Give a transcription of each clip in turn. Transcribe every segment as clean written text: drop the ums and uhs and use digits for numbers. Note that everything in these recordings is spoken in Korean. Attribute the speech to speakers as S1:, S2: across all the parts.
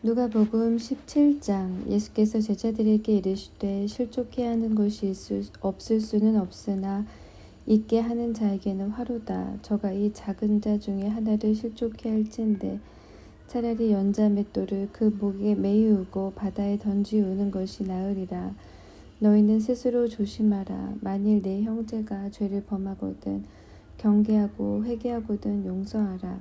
S1: 누가복음 17장. 예수께서 제자들에게 이르시되 실족해야 하는 것이 없을 수는 없으나 있게 하는 자에게는 화로다. 저가 이 작은 자 중에 하나를 실족해 할진대 차라리 연자 맷돌을 그 목에 매이우고 바다에 던지우는 것이 나으리라. 너희는 스스로 조심하라. 만일 내 형제가 죄를 범하거든 경계하고 회개하거든 용서하라.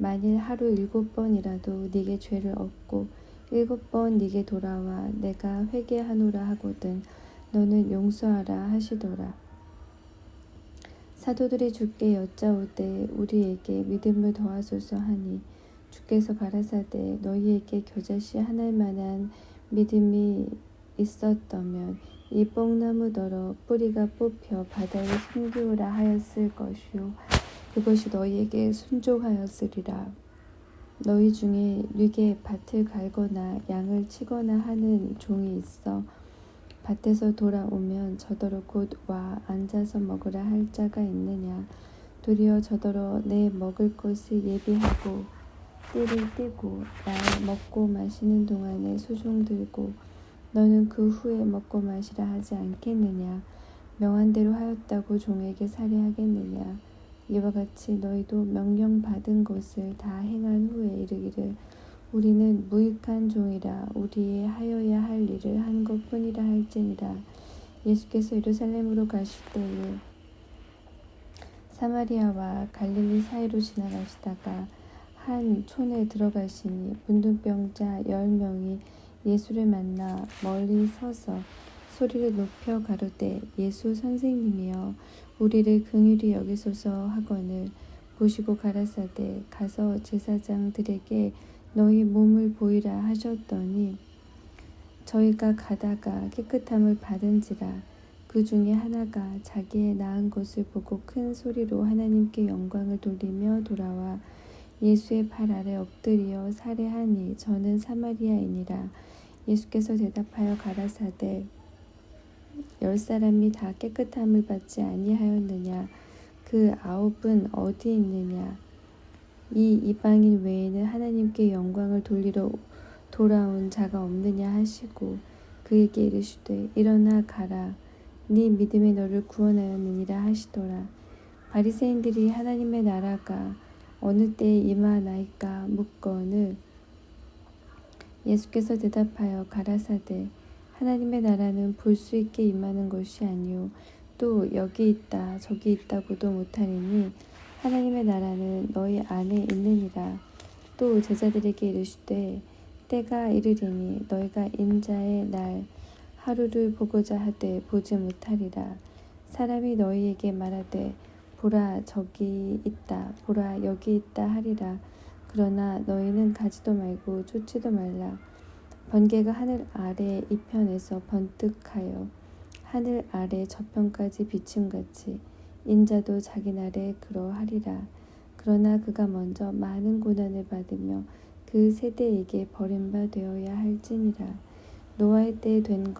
S1: 만일 하루 7번이라도 네게 죄를 얻고 7번 네게 돌아와 내가 회개하노라 하거든 너는 용서하라 하시더라. 사도들이 주께 여짜오되 우리에게 믿음을 더하소서 하니 주께서 가라사대 너희에게 겨자씨 하나일 만한 믿음이 있었다면 이 뽕나무더러 뿌리가 뽑혀 바다에 숨기우라 하였을 것이요 그것이 너희에게 순종하였으리라. 너희 중에 네게 밭을 갈거나 양을 치거나 하는 종이 있어 밭에서 돌아오면 저더러 곧 와 앉아서 먹으라 할 자가 있느냐. 도리어 저더러 내 먹을 것을 예비하고 띠를 띠고 날 먹고 마시는 동안에 수종 들고 너는 그 후에 먹고 마시라 하지 않겠느냐. 명한 대로 하였다고 종에게 살해하겠느냐. 이와 같이 너희도 명령받은 것을 다 행한 후에 이르기를 우리는 무익한 종이라 우리의 하여야 할 일을 한 것뿐이라 할지니라. 예수께서 예루살렘으로 가실 때에 사마리아와 갈릴리 사이로 지나가시다가 한 촌에 들어가시니 문둥병자 10명이 예수를 만나 멀리 서서 소리를 높여 가로되 예수 선생님이여 우리를 긍휼히 여기소서 하거늘 보시고 가라사대 가서 제사장들에게 너희 몸을 보이라 하셨더니 저희가 가다가 깨끗함을 받은지라. 그 중에 하나가 자기의 나은 것을 보고 큰 소리로 하나님께 영광을 돌리며 돌아와 예수의 발 아래 엎드려 살해하니 저는 사마리아인이라. 예수께서 대답하여 가라사대 10사람이 다 깨끗함을 받지 아니하였느냐. 그 9은 어디 있느냐. 이 이방인 외에는 하나님께 영광을 돌리러 돌아온 자가 없느냐 하시고 그에게 이르시되 일어나 가라. 네 믿음이 너를 구원하였느니라 하시더라. 바리새인들이 하나님의 나라가 어느 때에 임하나이까 묻거늘 예수께서 대답하여 가라사대 하나님의 나라는 볼 수 있게 임하는 것이 아니요 또 여기 있다 저기 있다고도 못하리니 하나님의 나라는 너희 안에 있느니라. 또 제자들에게 이르시되 때가 이르리니 너희가 인자의 날 하루를 보고자 하되 보지 못하리라. 사람이 너희에게 말하되 보라 저기 있다 보라 여기 있다 하리라. 그러나 너희는 가지도 말고 쫓지도 말라. 번개가 하늘 아래 이편에서 번뜩하여 하늘 아래 저편까지 비침같이 인자도 자기 날에 그러하리라. 그러나 그가 먼저 많은 고난을 받으며 그 세대에게 버림바 되어야 할지니라. 노아의 때에 된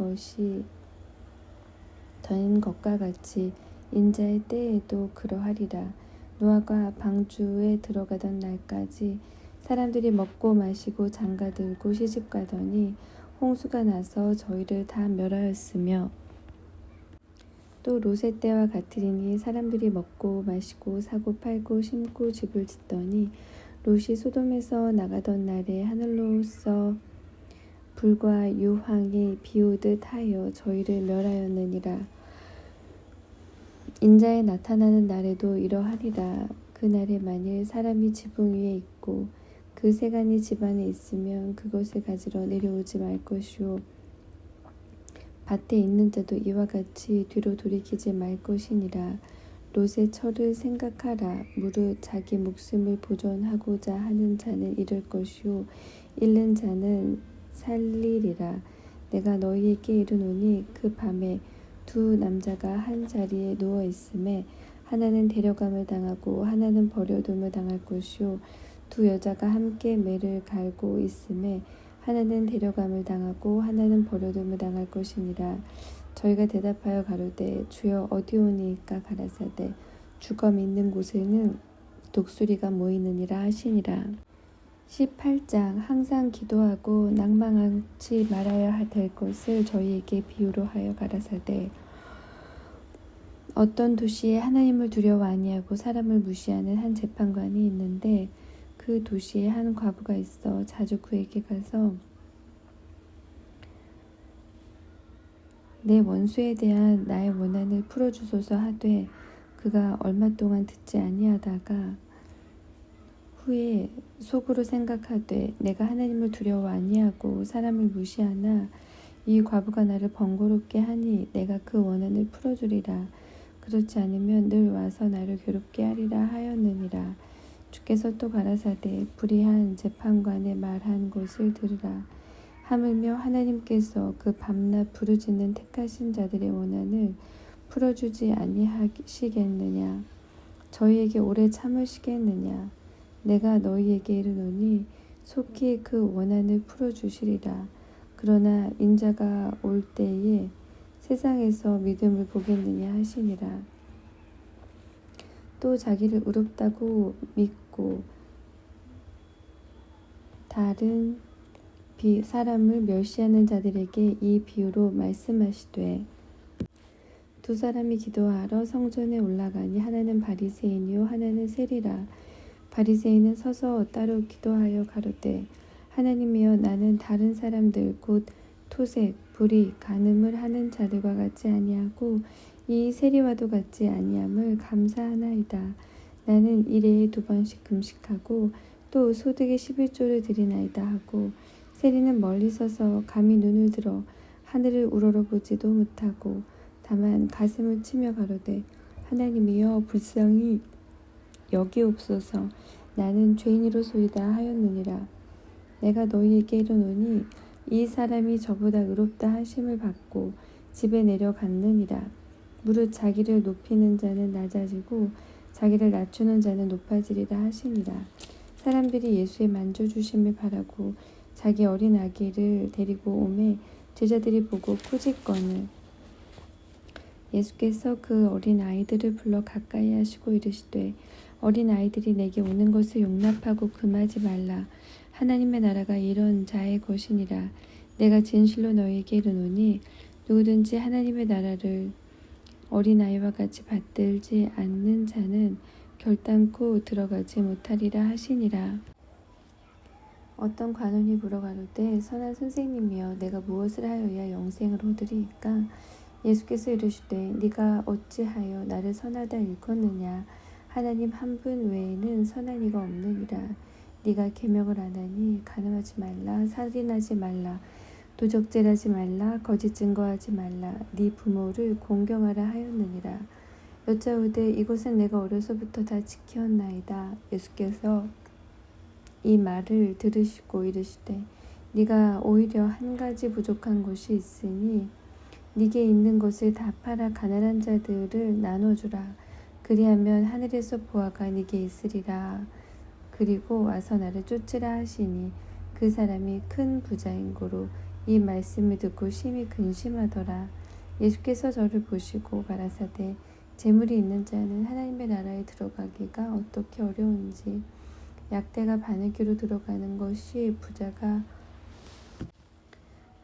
S1: 것과 같이 인자의 때에도 그러하리라. 노아가 방주에 들어가던 날까지 사람들이 먹고 마시고 장가들고 시집가더니 홍수가 나서 저희를 다 멸하였으며 또 롯의 때와 같으리니 사람들이 먹고 마시고 사고 팔고 심고 집을 짓더니 롯이 소돔에서 나가던 날에 하늘로서 불과 유황이 비오듯 하여 저희를 멸하였느니라. 인자에 나타나는 날에도 이러하리라. 그 날에 만일 사람이 지붕 위에 있고 그 세간이 집 안에 있으면 그것을 가지러 내려오지 말 것이요 밭에 있는 자도 이와 같이 뒤로 돌이키지 말 것이니라. 롯의 철을 생각하라. 무릇 자기 목숨을 보존하고자 하는 자는 잃을 것이요 잃는 자는 살리리라. 내가 너희에게 이르노니 그 밤에 두 남자가 한 자리에 누워 있음에 하나는 데려감을 당하고 하나는 버려둠을 당할 것이요 두 여자가 함께 매를 갈고 있음에 하나는 데려감을 당하고 하나는 버려둠을 당할 것이니라. 저희가 대답하여 가로되 주여 어디 오니이까 가라사대 주검 있는 곳에는 독수리가 모이느니라 하시니라. 18장 항상 기도하고 낭망하지 말아야 될 것을 저희에게 비유로 하여 가라사대 어떤 도시에 하나님을 두려워 아니하고 사람을 무시하는 한 재판관이 있는데 그 도시에 한 과부가 있어 자주 그에게 가서 내 원수에 대한 나의 원한을 풀어주소서 하되 그가 얼마 동안 듣지 아니하다가 후에 속으로 생각하되 내가 하나님을 두려워 아니하고 사람을 무시하나 이 과부가 나를 번거롭게 하니 내가 그 원한을 풀어주리라. 그렇지 않으면 늘 와서 나를 괴롭게 하리라 하였느니라. 주께서 또 가라사대 불의한 재판관의 말한 것을 들으라. 하물며 하나님께서 그 밤낮 부르짖는 택하신 자들의 원한을 풀어주지 아니하시겠느냐. 저희에게 오래 참으시겠느냐. 내가 너희에게 이르노니 속히 그 원한을 풀어주시리라. 그러나 인자가 올 때에 세상에서 믿음을 보겠느냐 하시니라. 또 자기를 의롭다고 믿고 다른 사람을 멸시하는 자들에게 이 비유로 말씀하시되 두 사람이 기도하러 성전에 올라가니 하나는 바리새인이요 하나는 세리라. 바리새인은 서서 따로 기도하여 가로되 하나님이여 나는 다른 사람들 곧 토색, 불의, 간음을 하는 자들과 같지 아니하고 이 세리와도 같지 아니함을 감사하나이다. 나는 일해에 2번씩 금식하고 또 소득의 11조를 드리나이다 하고 세리는 멀리 서서 감히 눈을 들어 하늘을 우러러보지도 못하고 다만 가슴을 치며 가로되 하나님이여 불쌍히 여기옵소서. 나는 죄인이로소이다 하였느니라. 내가 너희에게 이르노니 이 사람이 저보다 의롭다 하심을 받고 집에 내려갔느니라. 무릇 자기를 높이는 자는 낮아지고 자기를 낮추는 자는 높아지리라 하시니라. 사람들이 예수의 만져주심을 바라고 자기 어린 아기를 데리고 오매 제자들이 보고 꾸짖거늘 예수께서 그 어린 아이들을 불러 가까이 하시고 이르시되 어린 아이들이 내게 오는 것을 용납하고 금하지 말라. 하나님의 나라가 이런 자의 것이니라. 내가 진실로 너희에게 이르노니 누구든지 하나님의 나라를 어린아이와 같이 받들지 않는 자는 결단코 들어가지 못하리라 하시니라. 어떤 관원이 물어가로되 선한 선생님이여 내가 무엇을 하여야 영생을 얻으리이까. 예수께서 이르시되 네가 어찌하여 나를 선하다 일컫느냐. 하나님 한 분 외에는 선한 이가 없느니라. 네가 계명을 안 하니 간음하지 말라, 살인하지 말라, 도적질하지 말라, 거짓 증거하지 말라, 네 부모를 공경하라 하였느니라. 여짜오되 이것은 내가 어려서부터 다 지켰나이다. 예수께서 이 말을 들으시고 이르시되 네가 오히려 한 가지 부족한 것이 있으니 네게 있는 것을 다 팔아 가난한 자들을 나눠주라. 그리하면 하늘에서 보화가 네게 있으리라. 그리고 와서 나를 쫓으라 하시니 그 사람이 큰 부자인 고로 이 말씀을 듣고 심히 근심하더라. 예수께서 저를 보시고 가라사대 재물이 있는 자는 하나님의 나라에 들어가기가 어떻게 어려운지 약대가 바느기로 들어가는 것이 부자가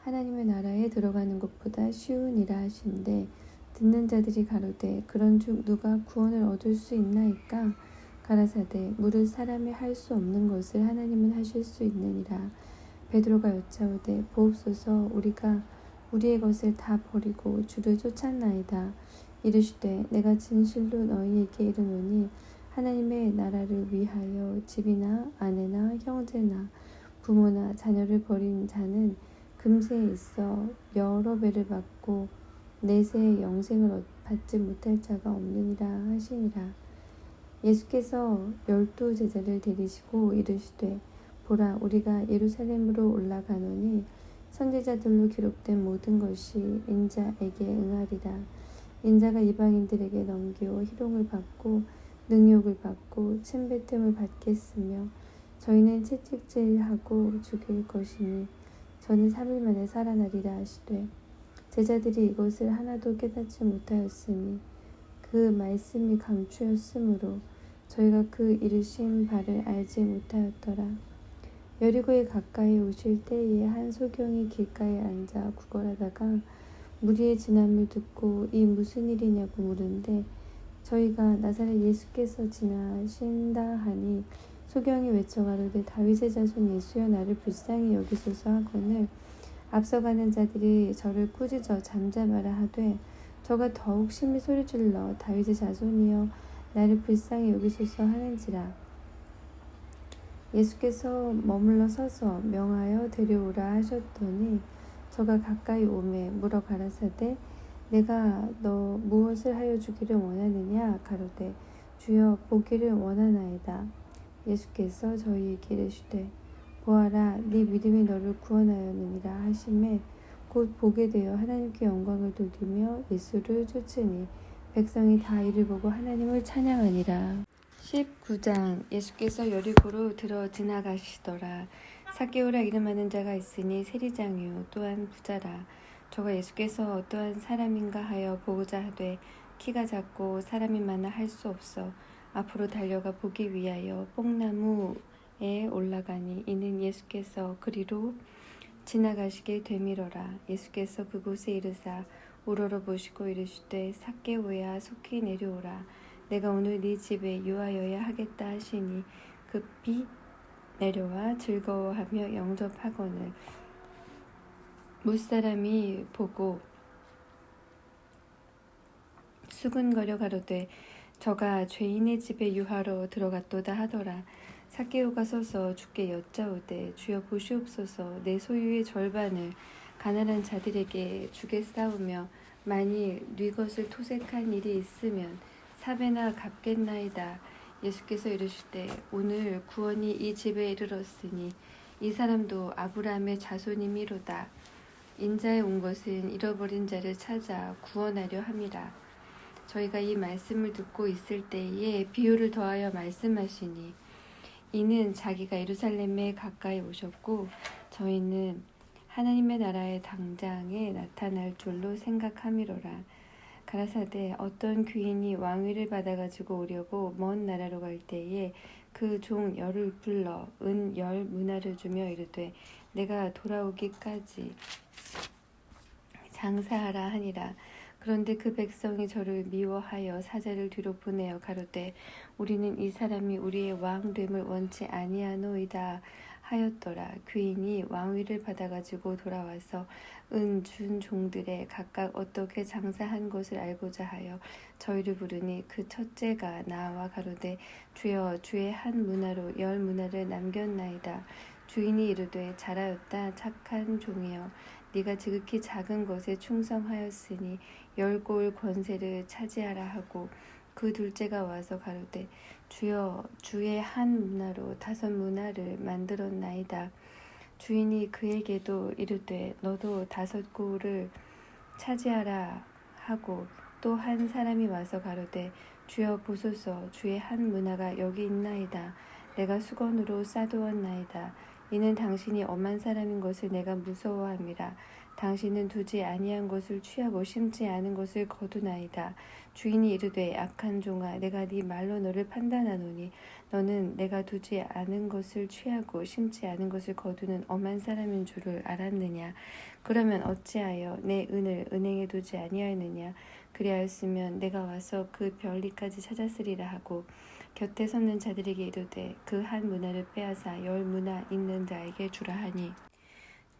S1: 하나님의 나라에 들어가는 것보다 쉬우니라 하신대 듣는 자들이 가로되 그런즉 누가 구원을 얻을 수 있나이까. 가라사대 무릇 사람이 할 수 없는 것을 하나님은 하실 수 있느니라. 베드로가 여짜오되 보옵소서 우리가 우리의 것을 다 버리고 주를 쫓았나이다. 이르시되 내가 진실로 너희에게 이르노니 하나님의 나라를 위하여 집이나 아내나 형제나 부모나 자녀를 버린 자는 금세에 있어 여러 배를 받고 내세에 영생을 받지 못할 자가 없느니라 하시니라. 예수께서 12 제자를 데리시고 이르시되 보라 우리가 예루살렘으로 올라가노니 선지자들로 기록된 모든 것이 인자에게 응하리라. 인자가 이방인들에게 넘겨 희롱을 받고 능욕을 받고 침뱉음을 받겠으며 저희는 채찍질하고 죽일 것이니 저는 3일 만에 살아나리라 하시되 제자들이 이것을 하나도 깨닫지 못하였으니 그 말씀이 감추였으므로 저희가 그 이르신 바를 알지 못하였더라. 여리고에 가까이 오실 때에 한 소경이 길가에 앉아 구걸하다가 무리의 진함을 듣고 이 무슨 일이냐고 물은데 저희가 나사렛 예수께서 지나신다 하니 소경이 외쳐 가로되 다윗의 자손 예수여 나를 불쌍히 여기소서 하거늘 앞서가는 자들이 저를 꾸짖어 잠잠하라 하되 저가 더욱 심히 소리질러 다윗의 자손이여 나를 불쌍히 여기소서 하는지라. 예수께서 머물러 서서 명하여 데려오라 하셨더니 저가 가까이 오매 물어 가라사대 내가 너 무엇을 하여 주기를 원하느냐 가로되 주여 보기를 원하나이다. 예수께서 저희에게 이르시되 보아라 네 믿음이 너를 구원하였느니라 하시매 곧 보게 되어 하나님께 영광을 돌리며 예수를 쫓으니 백성이 다 이를 보고 하나님을 찬양하니라. 19장. 예수께서 여리고로 들어 지나가시더라. 삭개오라 이름하는 자가 있으니 세리장이요 또한 부자라. 저가 예수께서 어떠한 사람인가 하여 보고자 하되 키가 작고 사람이 많아 할 수 없어 앞으로 달려가 보기 위하여 뽕나무에 올라가니 이는 예수께서 그리로 지나가시게 되밀어라. 예수께서 그곳에 이르사 우러러 보시고 이르시되 삭개오야 속히 내려오라. 내가 오늘 네 집에 유하여야 하겠다 하시니 급히 내려와 즐거워하며 영접하거늘 무사람이 보고 수군거려 가로되 저가 죄인의 집에 유하러 들어갔도다 하더라. 삭개오가 서서 주께 여짜오되 주여 보시옵소서 내 소유의 절반을 가난한 자들에게 주겠사오며 만일 네 것을 토색한 일이 있으면 4배나 갚겠나이다. 예수께서 이르시되 오늘 구원이 이 집에 이르렀으니 이 사람도 아브라함의 자손이미로다. 인자에 온 것은 잃어버린 자를 찾아 구원하려 함이라. 저희가 이 말씀을 듣고 있을 때에 비유를 더하여 말씀하시니 이는 자기가 예루살렘에 가까이 오셨고 저희는 하나님의 나라의 당장에 나타날 줄로 생각함이로라. 가라사대 어떤 귀인이 왕위를 받아가지고 오려고 먼 나라로 갈 때에 그 종 열을 불러 은 10문화를 주며 이르되 내가 돌아오기까지 장사하라 하니라. 그런데 그 백성이 저를 미워하여 사자를 뒤로 보내어 가로되 우리는 이 사람이 우리의 왕됨을 원치 아니하노이다 하였더라. 귀인이 왕위를 받아가지고 돌아와서 은 준 종들의 각각 어떻게 장사한 것을 알고자 하여 저희를 부르니 그 첫째가 나와 가로되 주여 주의 한 문화로 10문화를 남겼나이다. 주인이 이르되 잘하였다 착한 종이여 네가 지극히 작은 것에 충성하였으니 10고을 권세를 차지하라 하고 그 둘째가 와서 가로되 주여 주의 한 문화로 5문화를 만들었나이다. 주인이 그에게도 이르되 너도 5고을을 차지하라 하고 또 한 사람이 와서 가로되 주여 보소서 주의 한 문화가 여기 있나이다. 내가 수건으로 싸두었나이다. 이는 당신이 엄한 사람인 것을 내가 무서워함이라. 당신은 두지 아니한 것을 취하고 심지 않은 것을 거두나이다. 주인이 이르되 악한 종아 내가 네 말로 너를 판단하노니 너는 내가 두지 않은 것을 취하고 심지 않은 것을 거두는 엄한 사람인 줄을 알았느냐. 그러면 어찌하여 내 은을 은행에 두지 아니하였느냐. 그리하였으면 내가 와서 그 별리까지 찾았으리라 하고 곁에 섰는 자들에게 이르되 그 한 문화를 빼앗아 10문화 있는 자에게 주라 하니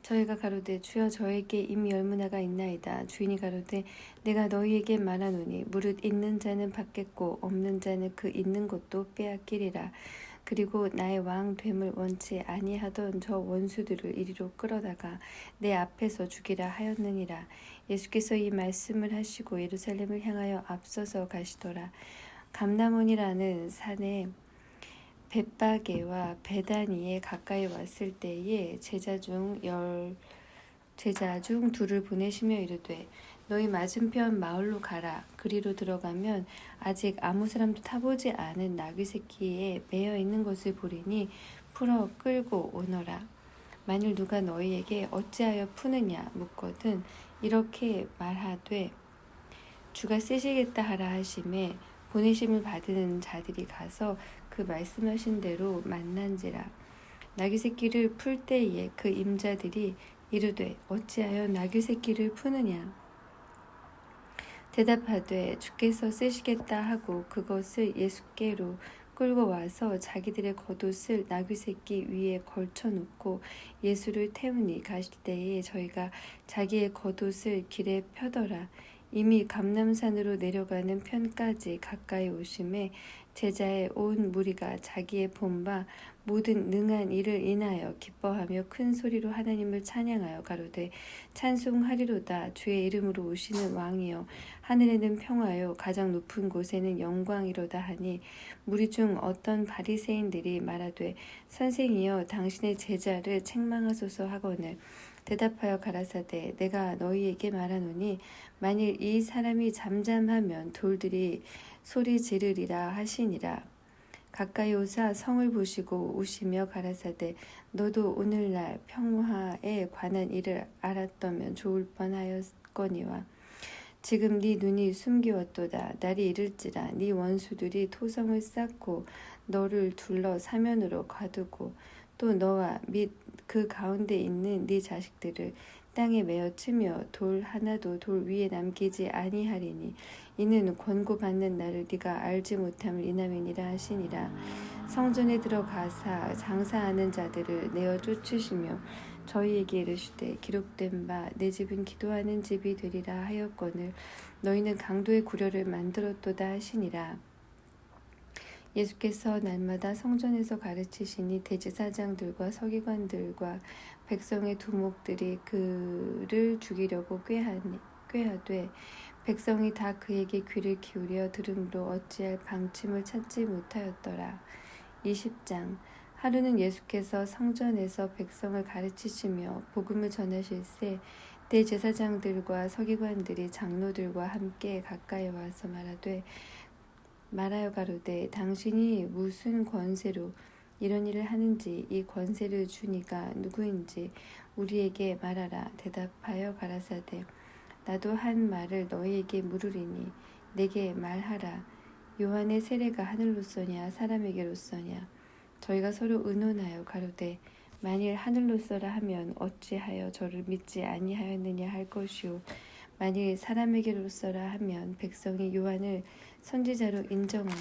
S1: 저희가 가로되 주여 저에게 이미 10문화가 있나이다. 주인이 가로되 내가 너희에게 말하노니 무릇 있는 자는 받겠고 없는 자는 그 있는 것도 빼앗기리라. 그리고 나의 왕됨을 원치 아니하던 저 원수들을 이리로 끌어다가 내 앞에서 죽이라 하였느니라. 예수께서 이 말씀을 하시고 예루살렘을 향하여 앞서서 가시더라. 감람원이라는 산에 벳바게와 베다니에 가까이 왔을 때에 제자 중 둘을 보내시며 이르되 너희 맞은편 마을로 가라. 그리로 들어가면 아직 아무 사람도 타보지 않은 나귀 새끼에 매여 있는 것을 보리니 풀어 끌고 오너라. 만일 누가 너희에게 어찌하여 푸느냐 묻거든 이렇게 말하되 주가 쓰시겠다 하라 하심에 보내심을 받은 자들이 가서 그 말씀하신 대로 만난지라. 나귀 새끼를 풀 때에 그 임자들이 이르되 어찌하여 나귀 새끼를 푸느냐 대답하되 주께서 쓰시겠다 하고 그것을 예수께로 끌고 와서 자기들의 겉옷을 나귀 새끼 위에 걸쳐 놓고 예수를 태우니 가실 때에 저희가 자기의 겉옷을 길에 펴더라. 이미 감람산으로 내려가는 편까지 가까이 오심에 제자의 온 무리가 자기의 본바 모든 능한 일을 인하여 기뻐하며 큰 소리로 하나님을 찬양하여 가로되 찬송하리로다. 주의 이름으로 오시는 왕이여 하늘에는 평화요 가장 높은 곳에는 영광이로다 하니 무리 중 어떤 바리새인들이 말하되 선생이여 당신의 제자를 책망하소서 하거늘 대답하여 가라사대 내가 너희에게 말하노니 만일 이 사람이 잠잠하면 돌들이 소리 지르리라 하시니라. 가까이 오사 성을 보시고 우시며 가라사대 너도 오늘날 평화에 관한 일을 알았더면 좋을 뻔하였거니와 지금 네 눈이 숨기웠도다. 날이 이를지라 네 원수들이 토성을 쌓고 너를 둘러 사면으로 가두고 또 너와 및 그 가운데 있는 네 자식들을 땅에 메어 치며 돌 하나도 돌 위에 남기지 아니하리니 이는 권고받는 날을 네가 알지 못함을 인함이니라 하시니라. 성전에 들어가사 장사하는 자들을 내어 쫓으시며 저희에게 이르시되 기록된 바 내 집은 기도하는 집이 되리라 하였거늘 너희는 강도의 구려를 만들었도다 하시니라. 예수께서 날마다 성전에서 가르치시니 대제사장들과 서기관들과 백성의 두목들이 그를 죽이려고 꾀하되 백성이 다 그에게 귀를 기울여 들음으로 어찌할 방침을 찾지 못하였더라. 20장 하루는 예수께서 성전에서 백성을 가르치시며 복음을 전하실새 대제사장들과 서기관들이 장로들과 함께 가까이 와서 말하여 가로되 당신이 무슨 권세로 이런 일을 하는지 이 권세를 주니가 누구인지 우리에게 말하라. 대답하여 가라사대 나도 한 말을 너희에게 물으리니 내게 말하라. 요한의 세례가 하늘로서냐 사람에게로서냐. 저희가 서로 의논하여 가로되 만일 하늘로서라 하면 어찌하여 저를 믿지 아니하였느냐 할 것이요 만일 사람에게로서라 하면 백성이 요한을 선지자로 인정하니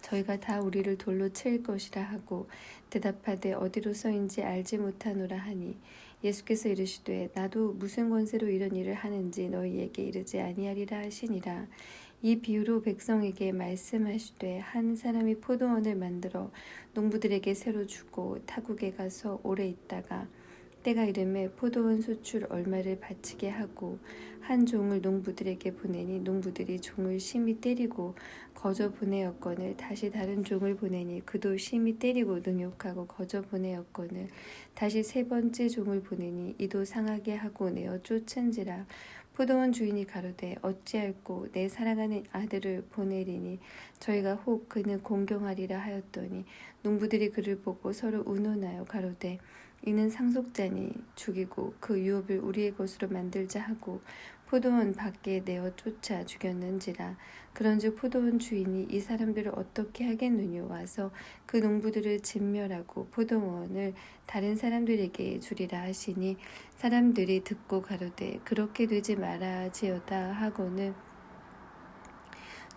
S1: 저희가 다 우리를 돌로 칠 것이라 하고 대답하되 어디로서인지 알지 못하노라 하니 예수께서 이르시되 나도 무슨 권세로 이런 일을 하는지 너희에게 이르지 아니하리라 하시니라. 이 비유로 백성에게 말씀하시되 한 사람이 포도원을 만들어 농부들에게 새로 주고 타국에 가서 오래 있다가 때가 이르매 포도원 수출 얼마를 바치게 하고 한 종을 농부들에게 보내니 농부들이 종을 심히 때리고 거저 보내었거늘 다시 다른 종을 보내니 그도 심히 때리고 능욕하고 거저 보내었거늘 다시 세 번째 종을 보내니 이도 상하게 하고 내어 쫓은지라. 포도원 주인이 가로되 어찌할꼬 내 사랑하는 아들을 보내리니 저희가 혹 그는 공경하리라 하였더니 농부들이 그를 보고 서로 의논하여 가로되 이는 상속자니 죽이고 그 유업을 우리의 것으로 만들자 하고 포도원 밖에 내어 쫓아 죽였는지라. 그런즉 포도원 주인이 이 사람들을 어떻게 하겠느뇨 와서 그 농부들을 진멸하고 포도원을 다른 사람들에게 주리라 하시니 사람들이 듣고 가로되 그렇게 되지 말아지어다 하고는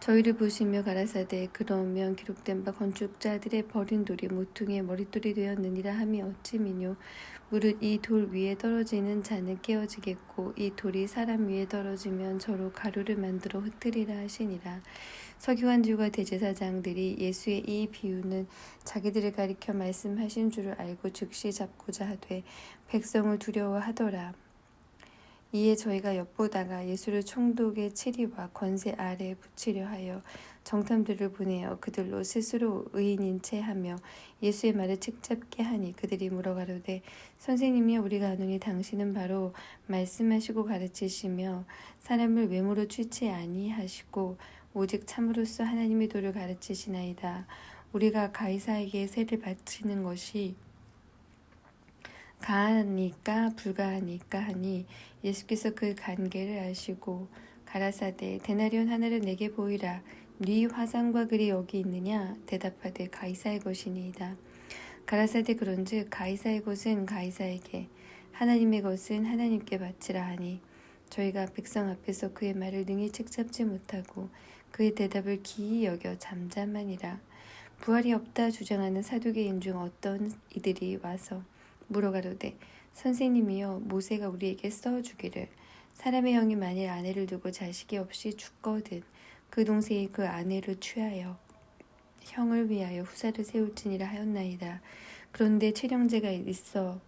S1: 저희를 보시며 가라사대 그러면 기록된 바 건축자들의 버린 돌이 모퉁이의 머릿돌이 되었느니라 함이 어찌미뇨. 무릇 이 돌 위에 떨어지는 자는 깨어지겠고 이 돌이 사람 위에 떨어지면 저로 가루를 만들어 흩으리라 하시니라. 서기관들과 대제사장들이 예수의 이 비유는 자기들을 가리켜 말씀하신 줄을 알고 즉시 잡고자 하되 백성을 두려워하더라. 이에 저희가 엿보다가 예수를 총독의 치리와 권세 아래에 붙이려 하여 정탐들을 보내어 그들로 스스로 의인인 채 하며 예수의 말을 책잡게 하니 그들이 물어가로되 선생님이 우리가 아노니 당신은 바로 말씀하시고 가르치시며 사람을 외모로 취치 아니하시고 오직 참으로서 하나님의 도를 가르치시나이다. 우리가 가이사에게 세를 바치는 것이 가하니까 불가하니까 하니 예수께서 그 관계를 아시고 가라사대 데나리온 하나를 내게 보이라. 네 화상과 글이 여기 있느냐. 대답하되 가이사의 것이니이다. 가라사대 그런즉 가이사의 것은 가이사에게 하나님의 것은 하나님께 바치라 하니 저희가 백성 앞에서 그의 말을 능히 책잡지 못하고 그의 대답을 기이 여겨 잠잠하니라. 부활이 없다 주장하는 사두개인 중 어떤 이들이 와서 물어가로되 선생님이여 모세가 우리에게 써주기를 사람의 형이 만일 아내를 두고 자식이 없이 죽거든 그 동생이 그 아내를 취하여 형을 위하여 후사를 세울지니라 하였나이다. 그런데 촬영제가 있어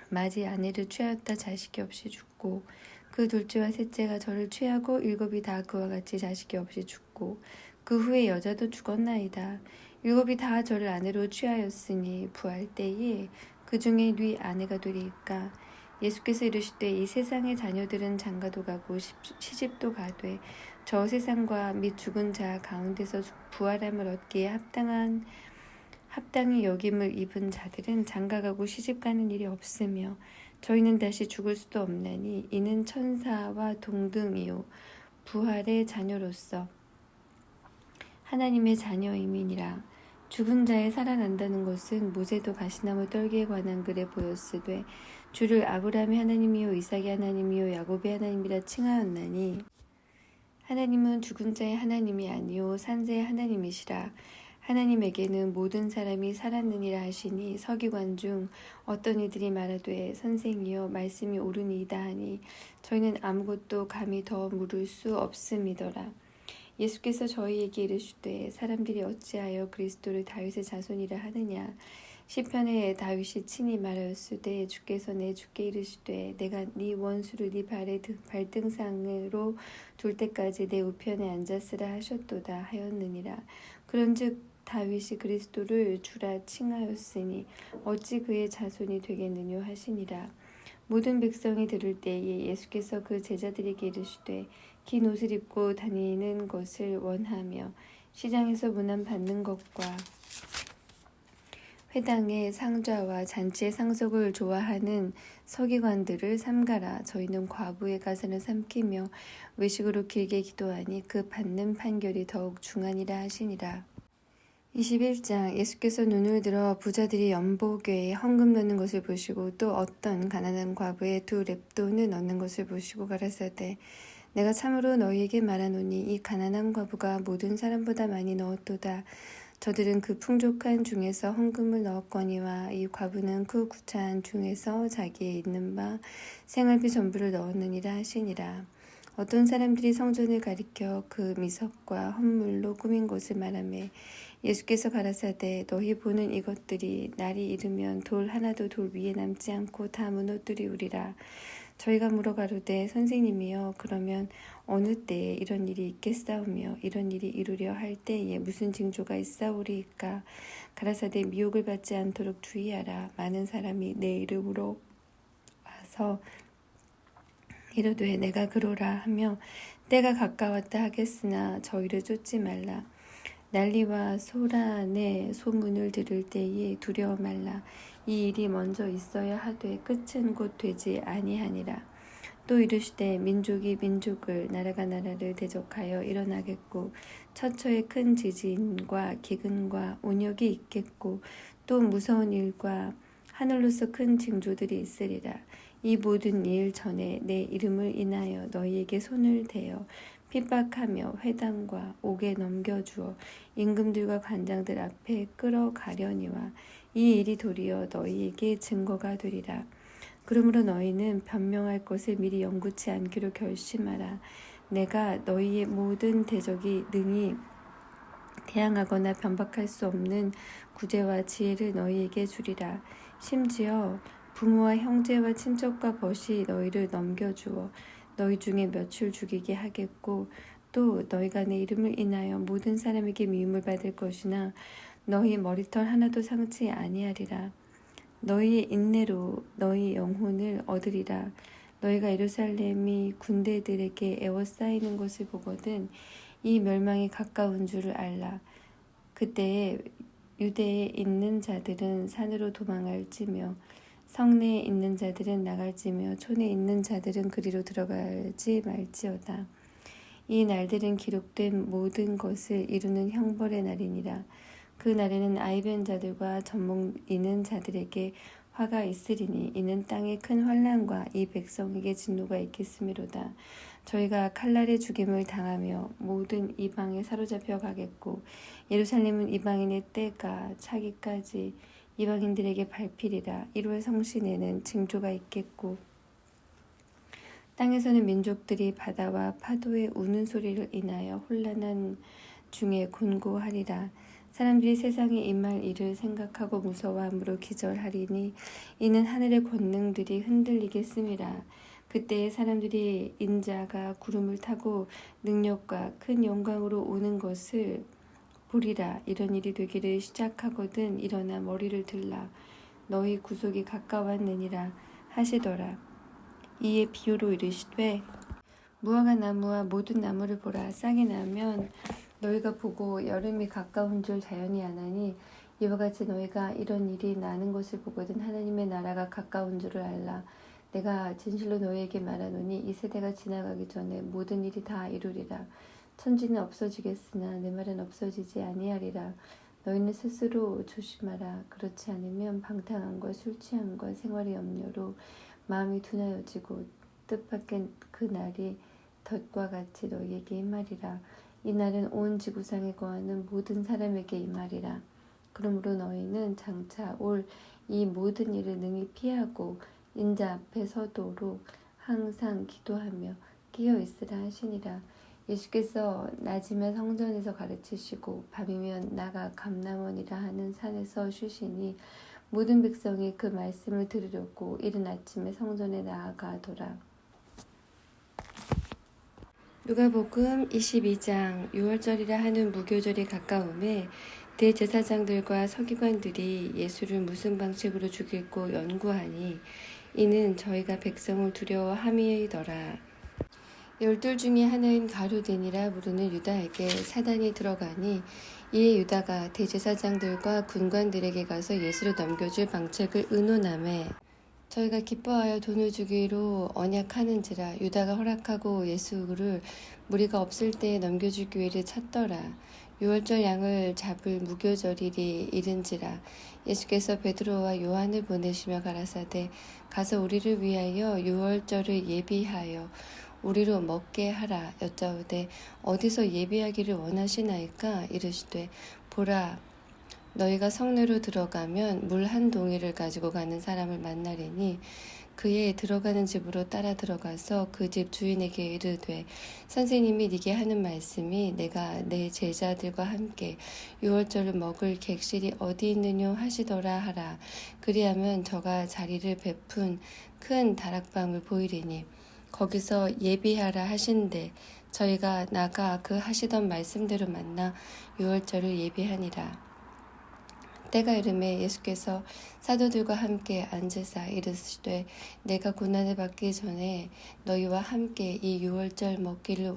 S1: 마지 아내를 취하였다 자식이 없이 죽고 그 둘째와 셋째가 저를 취하고 일곱이 다 그와 같이 자식이 없이 죽고 그 후에 여자도 죽었나이다. 일곱이 다 저를 아내로 취하였으니 부활 때에 그 중에 네 아내가 되리이까. 예수께서 이르시되 이 세상의 자녀들은 장가도 가고 시집도 가되 저 세상과 및 죽은 자 가운데서 부활함을 얻기에 합당히 여김을 입은 자들은 장가가고 시집가는 일이 없으며 저희는 다시 죽을 수도 없나니 이는 천사와 동등이요 부활의 자녀로서 하나님의 자녀임이니라. 죽은 자의 살아난다는 것은 모세도 가시나무 떨기에 관한 글에 보였으되 주를 아브라함의 하나님이요 이삭의 하나님이요 야곱의 하나님이라 칭하였나니 하나님은 죽은 자의 하나님이 아니요 산 자의 하나님이시라. 하나님에게는 모든 사람이 살았느니라 하시니 서기관 중 어떤 이들이 말하되 선생이여 말씀이 옳으니이다 하니 저희는 아무것도 감히 더 물을 수 없음이더라. 예수께서 저희에게 이르시되 사람들이 어찌하여 그리스도를 다윗의 자손이라 하느냐. 시편에 다윗이 친히 말하였으되 주께서 내 주께 이르시되 내가 네 원수를 네 발의 발등상으로 둘 때까지 내 우편에 앉았으라 하셨도다 하였느니라. 그런즉 다윗이 그리스도를 주라 칭하였으니 어찌 그의 자손이 되겠느냐 하시니라. 모든 백성이 들을 때에 예수께서 그 제자들에게 이르시되 긴 옷을 입고 다니는 것을 원하며 시장에서 문안 받는 것과 회당의 상좌와 잔치의 상속을 좋아하는 서기관들을 삼가라. 저희는 과부의 가산을 삼키며 외식으로 길게 기도하니 그 받는 판결이 더욱 중하니라 하시니라. 21장 예수께서 눈을 들어 부자들이 연복에 헌금 넣는 것을 보시고 또 어떤 가난한 과부의 두 렙돈을 넣는 것을 보시고 가라사대 내가 참으로 너희에게 말하노니 이 가난한 과부가 모든 사람보다 많이 넣었도다. 저들은 그 풍족한 중에서 헌금을 넣었거니와 이 과부는 그 구차한 중에서 자기의 있는 바 생활비 전부를 넣었느니라 하시니라. 어떤 사람들이 성전을 가리켜 그 미석과 헌물로 꾸민 곳을 말하며 예수께서 가라사대 너희 보는 이것들이 날이 이르면 돌 하나도 돌 위에 남지 않고 다 무너뜨리우리라. 저희가 물어가로되 선생님이여 그러면 어느 때에 이런 일이 있겠사오며 이런 일이 이루려 할 때에 무슨 징조가 있사오리이까. 가라사대 미혹을 받지 않도록 주의하라. 많은 사람이 내 이름으로 와서 이르되 내가 그러라 하며 때가 가까웠다 하겠으나 저희를 쫓지 말라. 난리와 소란의 소문을 들을 때에 두려워 말라. 이 일이 먼저 있어야 하되 끝은 곧 되지 아니하니라. 또 이르시되 민족이 민족을 나라가 나라를 대적하여 일어나겠고 처처에 큰 지진과 기근과 온역이 있겠고 또 무서운 일과 하늘로서 큰 징조들이 있으리라. 이 모든 일 전에 내 이름을 인하여 너희에게 손을 대어 핍박하며 회당과 옥에 넘겨주어 임금들과 관장들 앞에 끌어가려니와 이 일이 도리어 너희에게 증거가 되리라. 그러므로 너희는 변명할 것을 미리 영구치 않기로 결심하라. 내가 너희의 모든 대적이 능히 대항하거나 변박할 수 없는 구제와 지혜를 너희에게 주리라. 심지어 부모와 형제와 친척과 벗이 너희를 넘겨주어 너희 중에 몇을 죽이게 하겠고 또 너희가 내 이름을 인하여 모든 사람에게 미움을 받을 것이나 너희 머리털 하나도 상치 아니하리라. 너희의 인내로 너희 영혼을 얻으리라. 너희가 예루살렘이 군대들에게 에워싸이는 것을 보거든 이 멸망이 가까운 줄을 알라. 그때에 유대에 있는 자들은 산으로 도망할지며 성내에 있는 자들은 나갈지며 촌에 있는 자들은 그리로 들어갈지 말지어다. 이 날들은 기록된 모든 것을 이루는 형벌의 날이니라. 그 날에는 아이변 자들과 젖먹 이는 자들에게 화가 있으리니 이는 땅에 큰 환난과 이 백성에게 진노가 있겠음이로다. 저희가 칼날의 죽임을 당하며 모든 이방에 사로잡혀 가겠고 예루살렘은 이방인의 때가 차기까지 이방인들에게 밟히리라. 1월 성신에는 징조가 있겠고 땅에서는 민족들이 바다와 파도의 우는 소리를 인하여 혼란한 중에 곤고하리라. 사람들이 세상에 임할 일을 생각하고 무서워함으로 기절하리니 이는 하늘의 권능들이 흔들리겠음이라. 그때에 사람들이 인자가 구름을 타고 능력과 큰 영광으로 오는 것을 보리라. 이런 일이 되기를 시작하거든 일어나 머리를 들라. 너희 구속이 가까웠느니라 하시더라. 이에 비유로 이르시되 무화과 나무와 모든 나무를 보라. 싹이 나면 너희가 보고 여름이 가까운 줄 자연히 아나니 이와 같이 너희가 이런 일이 나는 것을 보거든 하나님의 나라가 가까운 줄을 알라. 내가 진실로 너희에게 말하노니 이 세대가 지나가기 전에 모든 일이 다 이루리라. 천지는 없어지겠으나 내 말은 없어지지 아니하리라. 너희는 스스로 조심하라. 그렇지 않으면 방탕한 것, 술 취한 것, 생활의 염려로 마음이 둔하여지고 뜻밖의 그 날이 덫과 같이 너희에게 임하리라. 이 날은 온 지구상에 거하는 모든 사람에게 임하리라. 그러므로 너희는 장차 올 이 모든 일을 능히 피하고 인자 앞에 서도록 항상 기도하며 끼어 있으라 하시니라. 예수께서 낮이면 성전에서 가르치시고 밤이면 나가 감람원이라 하는 산에서 쉬시니 모든 백성이 그 말씀을 들으려고 이른 아침에 성전에 나아가더라. 누가복음 22장. 6월절이라 하는 무교절이 가까움에 대제사장들과 서기관들이 예수를 무슨 방식으로 죽일고 연구하니 이는 저희가 백성을 두려워함이더라. 12 중에 하나인 가룟니라 부르는 유다에게 사단이 들어가니 이에 유다가 대제사장들과 군관들에게 가서 예수를 넘겨줄 방책을 의논하매 저희가 기뻐하여 돈을 주기로 언약하는지라. 유다가 허락하고 예수를 무리가 없을 때에 넘겨줄 기회를 찾더라. 6월절 양을 잡을 무교절일이 이른지라. 예수께서 베드로와 요한을 보내시며 가라사대 가서 우리를 위하여 6월절을 예비하여 우리로 먹게 하라. 여짜오되 어디서 예비하기를 원하시나이까? 이르시되 보라, 너희가 성내로 들어가면 물 한 동이를 가지고 가는 사람을 만나리니 그의 들어가는 집으로 따라 들어가서 그 집 주인에게 이르되 선생님이 네게 하는 말씀이 내가 내 제자들과 함께 6월절을 먹을 객실이 어디 있느뇨 하시더라 하라. 그리하면 저가 자리를 베푼 큰 다락방을 보이리니 거기서 예비하라 하신대 저희가 나가 그 하시던 말씀대로 만나 6월절을 예비하니라. 때가 이르매 예수께서 사도들과 함께 앉으사 이르시되 내가 고난을 받기 전에 너희와 함께 이 6월절 먹기를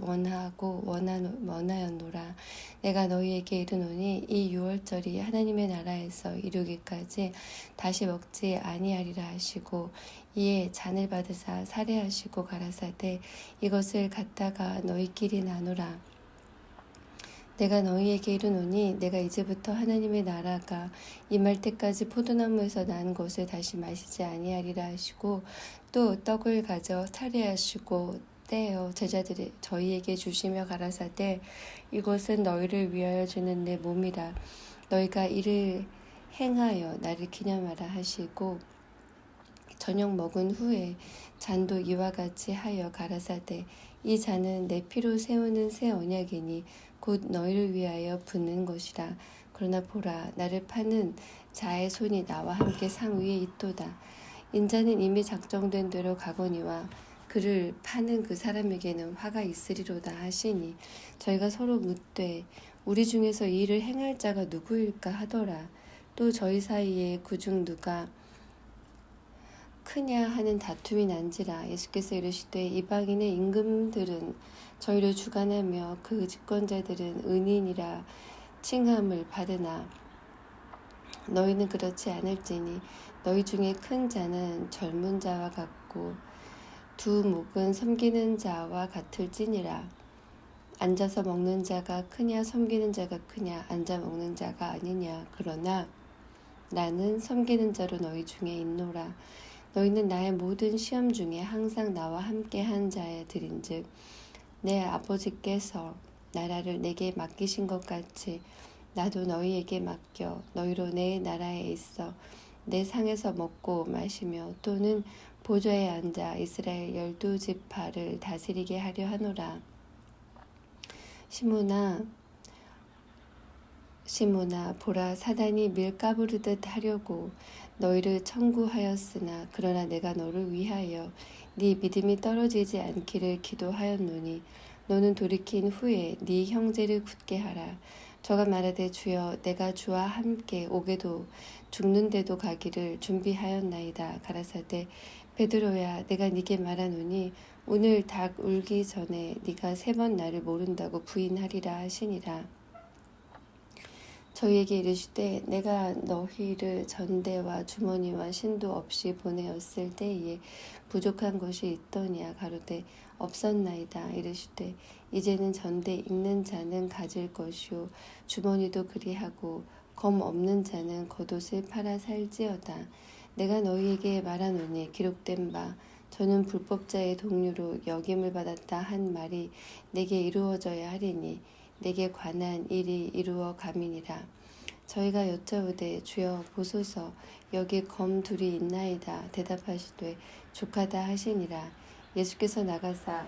S1: 원하였노라. 내가 너희에게 이르노니 이 6월절이 하나님의 나라에서 이루기까지 다시 먹지 아니하리라 하시고 이에 잔을 받으사 살해하시고 가라사대 이것을 갖다가 너희끼리 나누라. 내가 너희에게 이르노니 내가 이제부터 하나님의 나라가 임할 때까지 포도나무에서 난 것을 다시 마시지 아니하리라 하시고 또 떡을 가져 살해하시고 떼어 제자들이 저희에게 주시며 가라사대 이것은 너희를 위하여 주는 내 몸이라. 너희가 이를 행하여 나를 기념하라 하시고 저녁 먹은 후에 잔도 이와 같이 하여 가라사대 이 잔은 내 피로 세우는 새 언약이니 곧 너희를 위하여 붓는 것이라. 그러나 보라, 나를 파는 자의 손이 나와 함께 상 위에 있도다. 인자는 이미 작정된 대로 가거니와 그를 파는 그 사람에게는 화가 있으리로다 하시니 저희가 서로 묻되 우리 중에서 이 일을 행할 자가 누구일까 하더라. 또 저희 사이에 그중 누가 크냐 하는 다툼이 난지라. 예수께서 이르시되 이방인의 임금들은 저희를 주관하며 그 집권자들은 은인이라 칭함을 받으나 너희는 그렇지 않을지니 너희 중에 큰 자는 젊은 자와 같고 두 목은 섬기는 자와 같을지니라. 앉아서 먹는 자가 크냐 섬기는 자가 크냐 앉아 먹는 자가 아니냐. 그러나 나는 섬기는 자로 너희 중에 있노라. 너희는 나의 모든 시험 중에 항상 나와 함께 한 자들인즉 내 아버지께서 나라를 내게 맡기신 것 같이 나도 너희에게 맡겨 너희로 내 나라에 있어 내 상에서 먹고 마시며 또는 보좌에 앉아 이스라엘 12지파를 다스리게 하려 하노라. 시몬아 보라 사단이 밀 까부르듯 하려고 너희를 청구하였으나 그러나 내가 너를 위하여 네 믿음이 떨어지지 않기를 기도하였노니 너는 돌이킨 후에 네 형제를 굳게 하라. 저가 말하되 주여 내가 주와 함께 오게도 죽는데도 가기를 준비하였나이다. 가라사대 베드로야 내가 네게 말하노니 오늘 닭 울기 전에 네가 3번 나를 모른다고 부인하리라 하시니라. 저희에게 이르시되 내가 너희를 전대와 주머니와 신도 없이 보내었을 때에 부족한 것이 있더냐. 가로되 없었나이다. 이르시되 이제는 전대 있는 자는 가질 것이요 주머니도 그리하고 검 없는 자는 겉옷을 팔아 살지어다. 내가 너희에게 말하노니 기록된 바 저는 불법자의 동류로 역임을 받았다 한 말이 내게 이루어져야 하리니 내게 관한 일이 이루어 가미니라. 저희가 여짜오되 주여 보소서 여기 검 둘이 있나이다. 대답하시되 족하다 하시니라. 예수께서 나가사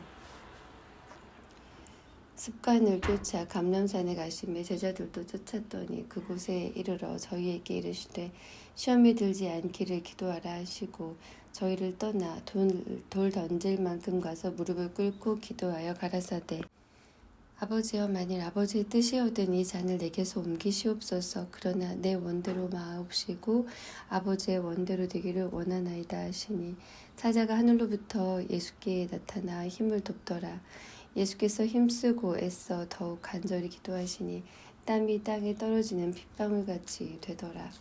S1: 습관을 쫓아 감람산에 가시매 제자들도 쫓았더니 그곳에 이르러 저희에게 이르시되 시험에 들지 않기를 기도하라 하시고 저희를 떠나 돌 던질 만큼 가서 무릎을 꿇고 기도하여 가라사대 아버지여 만일 아버지의 뜻이오든 이 잔을 내게서 옮기시옵소서. 그러나 내 원대로 마옵시고 아버지의 원대로 되기를 원하나이다 하시니 사자가 하늘로부터 예수께 나타나 힘을 돕더라. 예수께서 힘쓰고 애써 더욱 간절히 기도하시니 땀이 땅에 떨어지는 핏방울같이 되더라.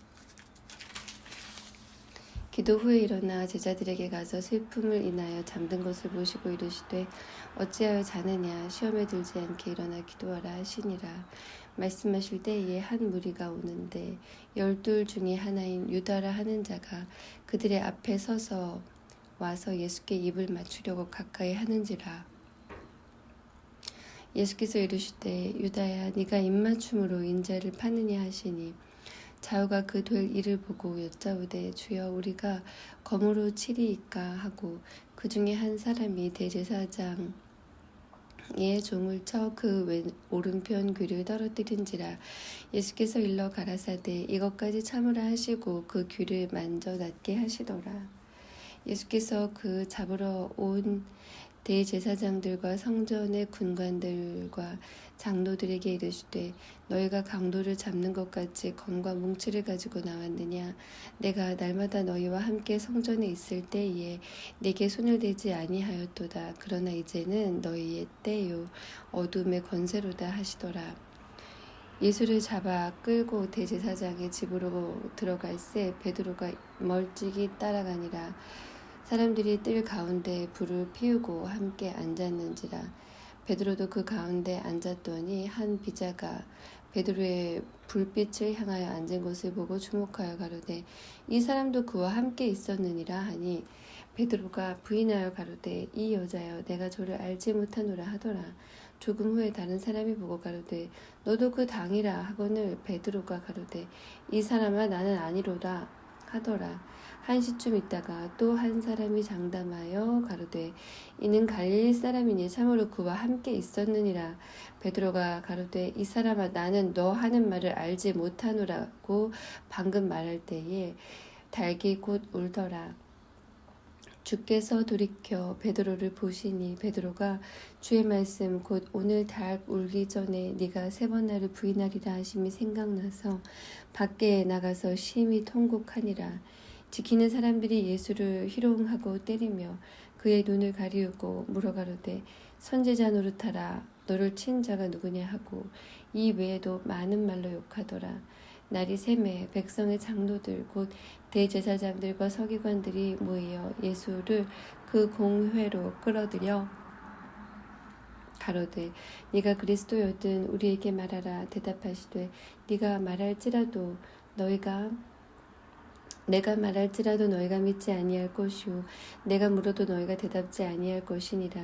S1: 기도 후에 일어나 제자들에게 가서 슬픔을 인하여 잠든 것을 보시고 이르시되 어찌하여 자느냐. 시험에 들지 않게 일어나 기도하라 하시니라. 말씀하실 때에 한 무리가 오는데 12 중에 하나인 유다라 하는 자가 그들의 앞에 서서 와서 예수께 입을 맞추려고 가까이 하는지라. 예수께서 이르시되 유다야 네가 입맞춤으로 인자를 파느냐 하시니 자우가 그 될 일을 보고 여짜오되 주여 우리가 검으로 치리이까 하고 그 중에 한 사람이 대제사장의 종을 쳐 그 오른편 귀를 떨어뜨린지라. 예수께서 일러 가라사대 이것까지 참으라 하시고 그 귀를 만져 낫게 하시더라. 예수께서 그 잡으러 온 대제사장들과 성전의 군관들과 장로들에게 이르시되 너희가 강도를 잡는 것 같이 검과 뭉치를 가지고 나왔느냐. 내가 날마다 너희와 함께 성전에 있을 때에 내게 손을 대지 아니하였도다. 그러나 이제는 너희의 때요 어둠의 권세로다 하시더라. 예수를 잡아 끌고 대제사장의 집으로 들어갈새 베드로가 멀찍이 따라가니라. 사람들이 뜰 가운데 불을 피우고 함께 앉았는지라. 베드로도 그 가운데 앉았더니 한 비자가 베드로의 불빛을 향하여 앉은 것을 보고 주목하여 가로되 이 사람도 그와 함께 있었느니라 하니 베드로가 부인하여 가로되 이 여자여 내가 저를 알지 못하노라 하더라. 조금 후에 다른 사람이 보고 가로되 너도 그 당이라 하거늘 베드로가 가로되 이 사람아 나는 아니로다 하더라. 한 시쯤 있다가 또 한 사람이 장담하여 가로되 이는 갈릴리 사람이니 참으로 그와 함께 있었느니라. 베드로가 가로되 이 사람아 나는 너 하는 말을 알지 못하노라고 방금 말할 때에 닭이 곧 울더라. 주께서 돌이켜 베드로를 보시니 베드로가 주의 말씀 곧 오늘 닭 울기 전에 네가 3번 나를 부인하리라 하심이 생각나서 밖에 나가서 심히 통곡하니라. 지키는 사람들이 예수를 희롱하고 때리며 그의 눈을 가리우고 물어가로되 선지자 노릇하라. 너를 친 자가 누구냐 하고 이 외에도 많은 말로 욕하더라. 날이 새매 백성의 장로들 곧 대제사장들과 서기관들이 모여 예수를 그 공회로 끌어들여 가로되 네가 그리스도여든 우리에게 말하라. 대답하시되 네가 말할지라도 너희가 내가 말할지라도 너희가 믿지 아니할 것이요 내가 물어도 너희가 대답지 아니할 것이니라.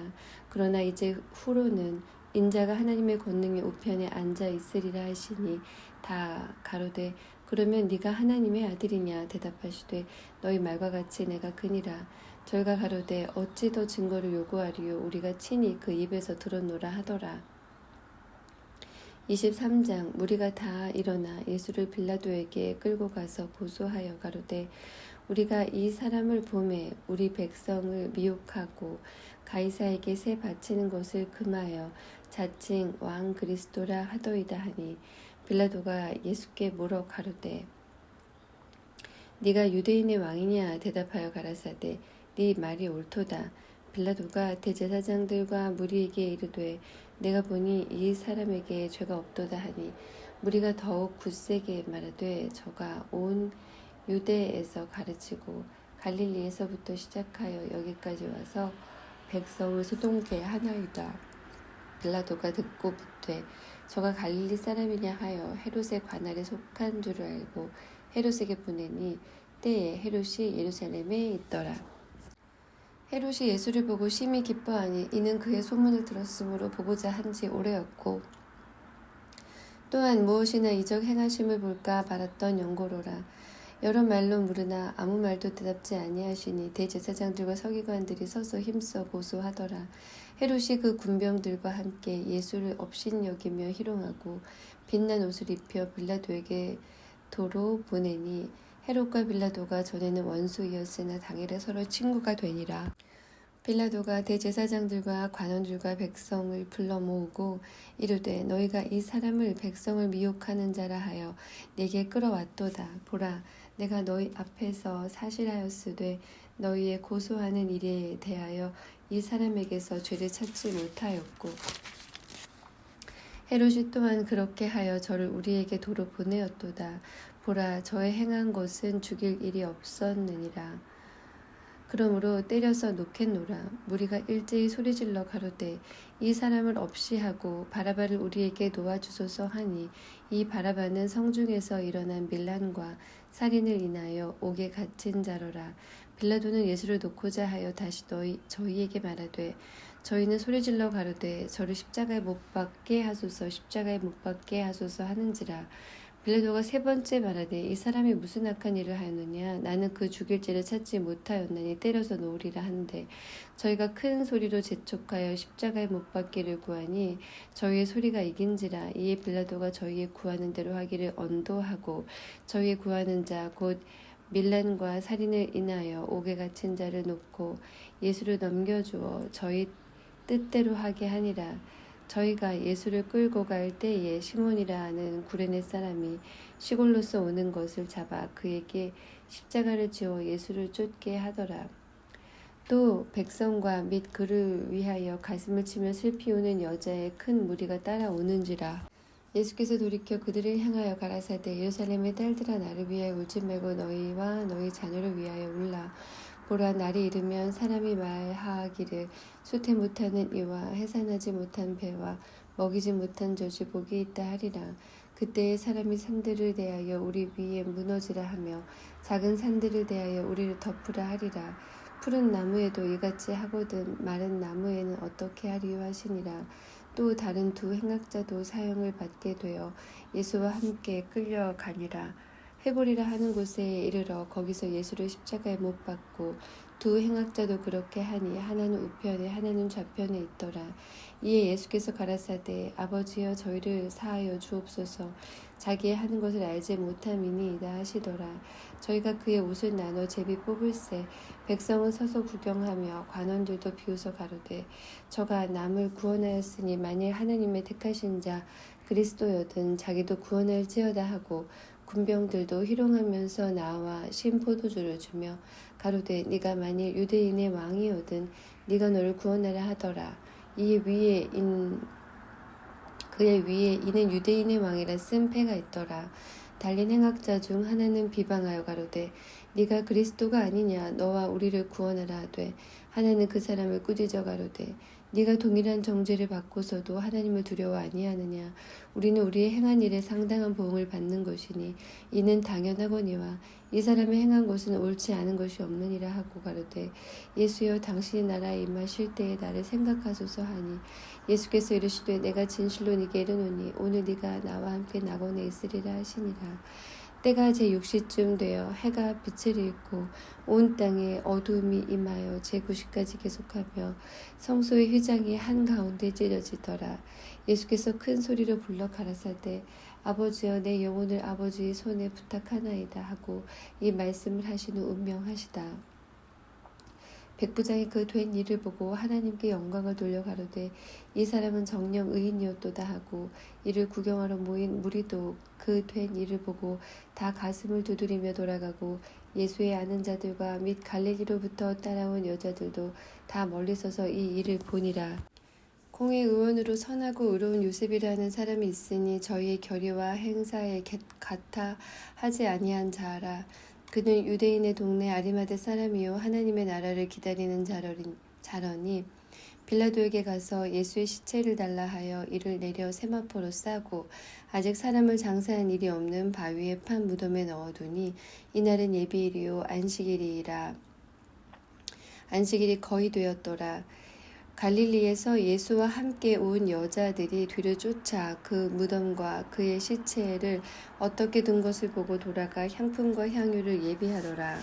S1: 그러나 이제 후로는 인자가 하나님의 권능의 우편에 앉아 있으리라 하시니 다 가로되 그러면 네가 하나님의 아들이냐. 대답하시되 너희 말과 같이 내가 그니라. 저희가 가로되 어찌 더 증거를 요구하리요 우리가 친히 그 입에서 들었노라 하더라. 23장 무리가 다 일어나 예수를 빌라도에게 끌고 가서 고소하여 가로되 우리가 이 사람을 보매 우리 백성을 미혹하고 가이사에게 세 바치는 것을 금하여 자칭 왕 그리스도라 하더이다 하니 빌라도가 예수께 물어 가로되 네가 유대인의 왕이냐. 대답하여 가라사대 네 말이 옳도다. 빌라도가 대제사장들과 무리에게 이르되 내가 보니 이 사람에게 죄가 없도다 하니 무리가 더욱 굳세게 말하되 저가 온 유대에서 가르치고 갈릴리에서부터 시작하여 여기까지 와서 백성을 소동케 하나이다. 빌라도가 듣고 묻되 저가 갈릴리 사람이냐 하여 헤롯의 관할에 속한 줄을 알고 헤롯에게 보내니 때에 헤롯이 예루살렘에 있더라. 헤롯이 예수를 보고 심히 기뻐하니 이는 그의 소문을 들었으므로 보고자 한지 오래였고 또한 무엇이나 이적 행하심을 볼까 바랐던 연고로라. 여러 말로 물으나 아무 말도 대답지 아니하시니 대제사장들과 서기관들이 서서 힘써 고소하더라. 헤롯이 그 군병들과 함께 예수를 업신여기며 희롱하고 빛난 옷을 입혀 빌라도에게 도로 보내니 헤롯과 빌라도가 전에는 원수이었으나 당일에 서로 친구가 되니라. 빌라도가 대제사장들과 관원들과 백성을 불러 모으고 이르되 너희가 이 사람을 백성을 미혹하는 자라 하여 내게 끌어왔도다. 보라 내가 너희 앞에서 사실하였으되 너희의 고소하는 일에 대하여 이 사람에게서 죄를 찾지 못하였고 헤롯이 또한 그렇게 하여 저를 우리에게 도로 보내었도다. 보라 저의 행한 것은 죽일 일이 없었느니라. 그러므로 때려서 놓겠노라. 무리가 일제히 소리질러 가로되 이 사람을 없이 하고 바라바를 우리에게 놓아주소서 하니 이 바라바는 성중에서 일어난 밀란과 살인을 인하여 옥에 갇힌 자로라. 빌라도는 예수를 놓고자 하여 다시 저희에게 말하되 저희는 소리질러 가로되 저를 십자가에 못 박게 하소서 십자가에 못 박게 하소서 하는지라. 빌라도가 세 번째 말하되 이 사람이 무슨 악한 일을 하였느냐. 나는 그 죽일 죄를 찾지 못하였나니 때려서 놓으리라 하는데 저희가 큰 소리로 재촉하여 십자가에 못 박기를 구하니 저희의 소리가 이긴지라. 이에 빌라도가 저희의 구하는 대로 하기를 언도하고 저희의 구하는 자 곧 밀란과 살인을 인하여 옥에 갇힌 자를 놓고 예수를 넘겨주어 저희 뜻대로 하게 하니라. 저희가 예수를 끌고 갈 때에 시몬이라 하는 구레네 사람이 시골로서 오는 것을 잡아 그에게 십자가를 지어 예수를 쫓게 하더라. 또 백성과 및 그를 위하여 가슴을 치며 슬피 우는 여자의 큰 무리가 따라오는지라. 예수께서 돌이켜 그들을 향하여 가라사대 예루살렘의 딸들아 나를 위하여 울지 말고 너희와 너희 자녀를 위하여 울라. 보라 날이 이르면 사람이 말하기를 수태 못하는 이와 해산하지 못한 배와 먹이지 못한 젖이 복이 있다 하리라. 그때에 사람이 산들을 대하여 우리 위에 무너지라 하며 작은 산들을 대하여 우리를 덮으라 하리라. 푸른 나무에도 이같이 하거든 마른 나무에는 어떻게 하리요 하시니라. 또 다른 두 행악자도 사형을 받게 되어 예수와 함께 끌려가니라. 회골이라 하는 곳에 이르러 거기서 예수를 십자가에 못 박고 두 행악자도 그렇게 하니 하나는 우편에 하나는 좌편에 있더라. 이에 예수께서 가라사대 아버지여 저희를 사하여 주옵소서. 자기의 하는 것을 알지 못함이니이다 하시더라. 저희가 그의 옷을 나눠 제비 뽑을새 백성은 서서 구경하며 관원들도 비웃어 가로되 저가 남을 구원하였으니 만일 하나님의 택하신 자 그리스도여든 자기도 구원할지어다 하고 군병들도 희롱하면서 나와 신포도주를 주며 가로되 네가 만일 유대인의 왕이거든 네가 너를 구원하라 하더라. 그의 위에 이는 유대인의 왕이라 쓴 패가 있더라. 달린 행악자 중 하나는 비방하여 가로되 네가 그리스도가 아니냐 너와 우리를 구원하라 하되 하나는 그 사람을 꾸짖어 가로되 네가 동일한 정죄를 받고서도 하나님을 두려워 아니하느냐. 우리는 우리의 행한 일에 상당한 보응을 받는 것이니 이는 당연하거니와 이 사람이 행한 것은 옳지 않은 것이 없느니라 하고 가로되 예수여 당신이 나라에 임하실 때에 나를 생각하소서 하니 예수께서 이르시되 내가 진실로 네게 이르노니 오늘 네가 나와 함께 낙원에 있으리라 하시니라. 때가 제6시쯤 되어 해가 빛을 잃고 온 땅에 어두움이 임하여 제9시까지 계속하며 성소의 휘장이 한가운데 찢어지더라. 예수께서 큰 소리로 불러 가라사대 아버지여 내 영혼을 아버지의 손에 부탁하나이다 하고 이 말씀을 하신 후 운명하시다. 백부장이 그 된 일을 보고 하나님께 영광을 돌려 가로되 이 사람은 정녕 의인이었도다 하고 이를 구경하러 모인 무리도 그 된 일을 보고 다 가슴을 두드리며 돌아가고 예수의 아는 자들과 및 갈릴리로부터 따라온 여자들도 다 멀리 서서 이 일을 보니라. 공회 의원으로 선하고 의로운 요셉이라는 사람이 있으니 저희의 결의와 행사에 같아 하지 아니한 자라. 그는 유대인의 동네 아리마대 사람이요 하나님의 나라를 기다리는 자러니 빌라도에게 가서 예수의 시체를 달라 하여 이를 내려 세마포로 싸고 아직 사람을 장사한 일이 없는 바위에 판 무덤에 넣어두니 이날은 예비일이요 안식일이 거의 되었더라. 갈릴리에서 예수와 함께 온 여자들이 뒤를 쫓아 그 무덤과 그의 시체를 어떻게 둔 것을 보고 돌아가 향품과 향유를 예비하더라.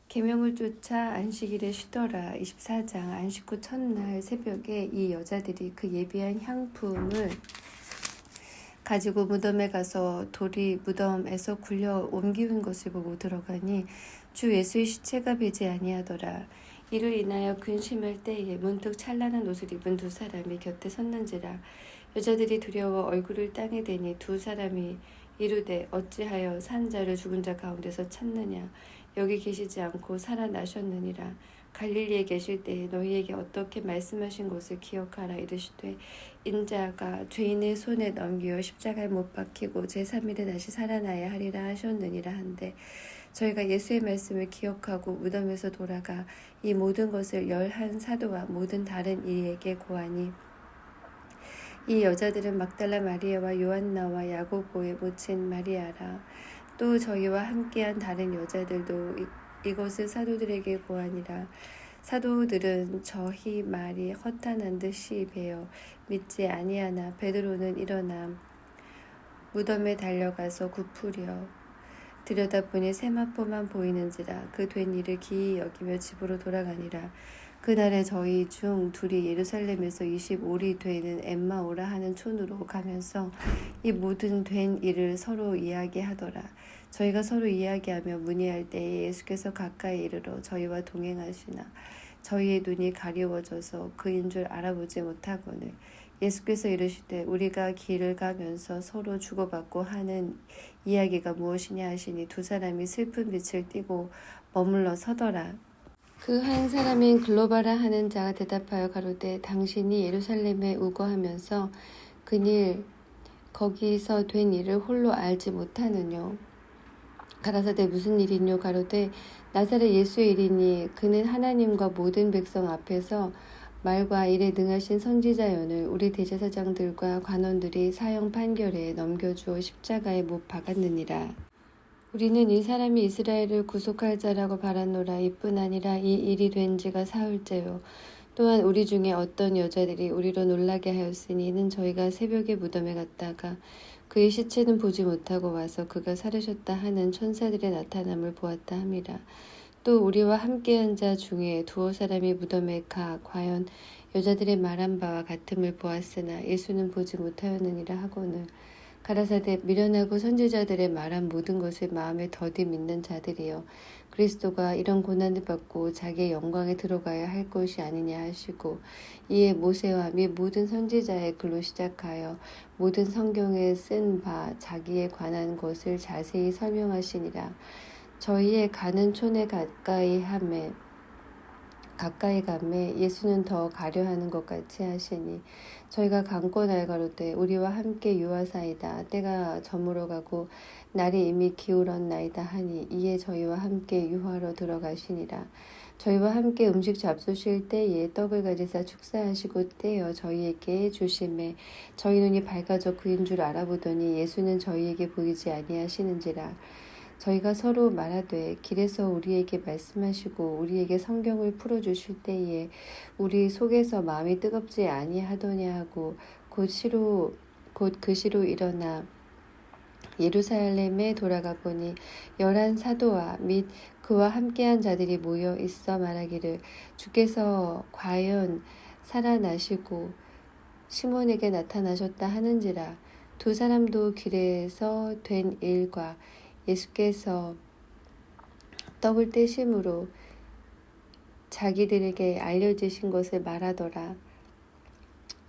S1: 계명을 쫓아 안식일에 쉬더라. 24장 안식 후 첫날 새벽에 이 여자들이 그 예비한 향품을 가지고 무덤에 가서 돌이 무덤에서 굴려 옮기운 것을 보고 들어가니 주 예수의 시체가 배지 아니하더라. 이를 인하여 근심할 때에 문득 찬란한 옷을 입은 두 사람이 곁에 섰는지라. 여자들이 두려워 얼굴을 땅에 대니 두 사람이 이르되 어찌하여 산 자를 죽은 자 가운데서 찾느냐. 여기 계시지 않고 살아나셨느니라. 갈릴리에 계실 때에 너희에게 어떻게 말씀하신 것을 기억하라. 이르시되 인자가 죄인의 손에 넘겨 십자가에 못 박히고 제3일에 다시 살아나야 하리라 하셨느니라 한데 저희가 예수의 말씀을 기억하고 무덤에서 돌아가 이 모든 것을 11 사도와 모든 다른 이에게 고하니 이 여자들은 막달라 마리아와 요한나와 야고보의 모친 마리아라. 또 저희와 함께한 다른 여자들도 이것을 사도들에게 고하니라. 사도들은 저희 말이 허탄한 듯이 배어 믿지 아니하나 베드로는 일어나 무덤에 달려가서 굽으려 들여다보니 세마포만 보이는지라. 그 된 일을 기이 여기며 집으로 돌아가니라. 그날에 저희 중 둘이 예루살렘에서 25리 되는 엠마오라 하는 촌으로 가면서 이 모든 된 일을 서로 이야기하더라. 저희가 서로 이야기하며 문의할 때에 예수께서 가까이 이르러 저희와 동행하시나 저희의 눈이 가리워져서 그인 줄 알아보지 못하거늘 예수께서 이르시되 우리가 길을 가면서 서로 주고받고 하는 이야기가 무엇이냐 하시니 두 사람이 슬픈 빛을 띠고 머물러 서더라. 그 한 사람인 글로바라 하는 자가 대답하여 가로되 당신이 예루살렘에 우거하면서 그일 거기서 된 일을 홀로 알지 못하느뇨. 가라사대 무슨 일이뇨. 가로되 나사렛 예수의 일이니 그는 하나님과 모든 백성 앞에서 말과 일에 능하신 선지자연을 우리 대제사장들과 관원들이 사형 판결에 넘겨주어 십자가에 못 박았느니라. 우리는 이 사람이 이스라엘을 구속할 자라고 바랐노라. 이뿐 아니라 이 일이 된 지가 사흘째요. 또한 우리 중에 어떤 여자들이 우리로 놀라게 하였으니 이는 저희가 새벽에 무덤에 갔다가 그의 시체는 보지 못하고 와서 그가 살으셨다 하는 천사들의 나타남을 보았다 함이라. 또 우리와 함께한 자 중에 두어 사람이 무덤에 가 과연 여자들의 말한 바와 같음을 보았으나 예수는 보지 못하였느니라 하거늘 가라사대 미련하고 선지자들의 말한 모든 것을 마음에 더디 믿는 자들이여 그리스도가 이런 고난을 받고 자기의 영광에 들어가야 할 것이 아니냐 하시고 이에 모세와 및 모든 선지자의 글로 시작하여 모든 성경에 쓴 바 자기에 관한 것을 자세히 설명하시니라. 저희의 가는 촌에 가까이 가매 예수는 더 가려하는 것 같이 하시니 저희가 강권할 가로되 우리와 함께 유하사이다. 때가 저물어 가고 날이 이미 기울었나이다 하니 이에 저희와 함께 유하로 들어가시니라. 저희와 함께 음식 잡수실 때에 떡을 가지사 축사하시고 떼어 저희에게 주심에 저희 눈이 밝아져 그인 줄 알아보더니 예수는 저희에게 보이지 아니하시는지라. 저희가 서로 말하되 길에서 우리에게 말씀하시고 우리에게 성경을 풀어주실 때에 우리 속에서 마음이 뜨겁지 아니하더냐 하고 곧 그 시로 일어나 예루살렘에 돌아가 보니 11 사도와 및 그와 함께한 자들이 모여 있어 말하기를 주께서 과연 살아나시고 시몬에게 나타나셨다 하는지라. 2 사람도 길에서 된 일과 예수께서 떡을 떼심으로 자기들에게 알려지신 것을 말하더라.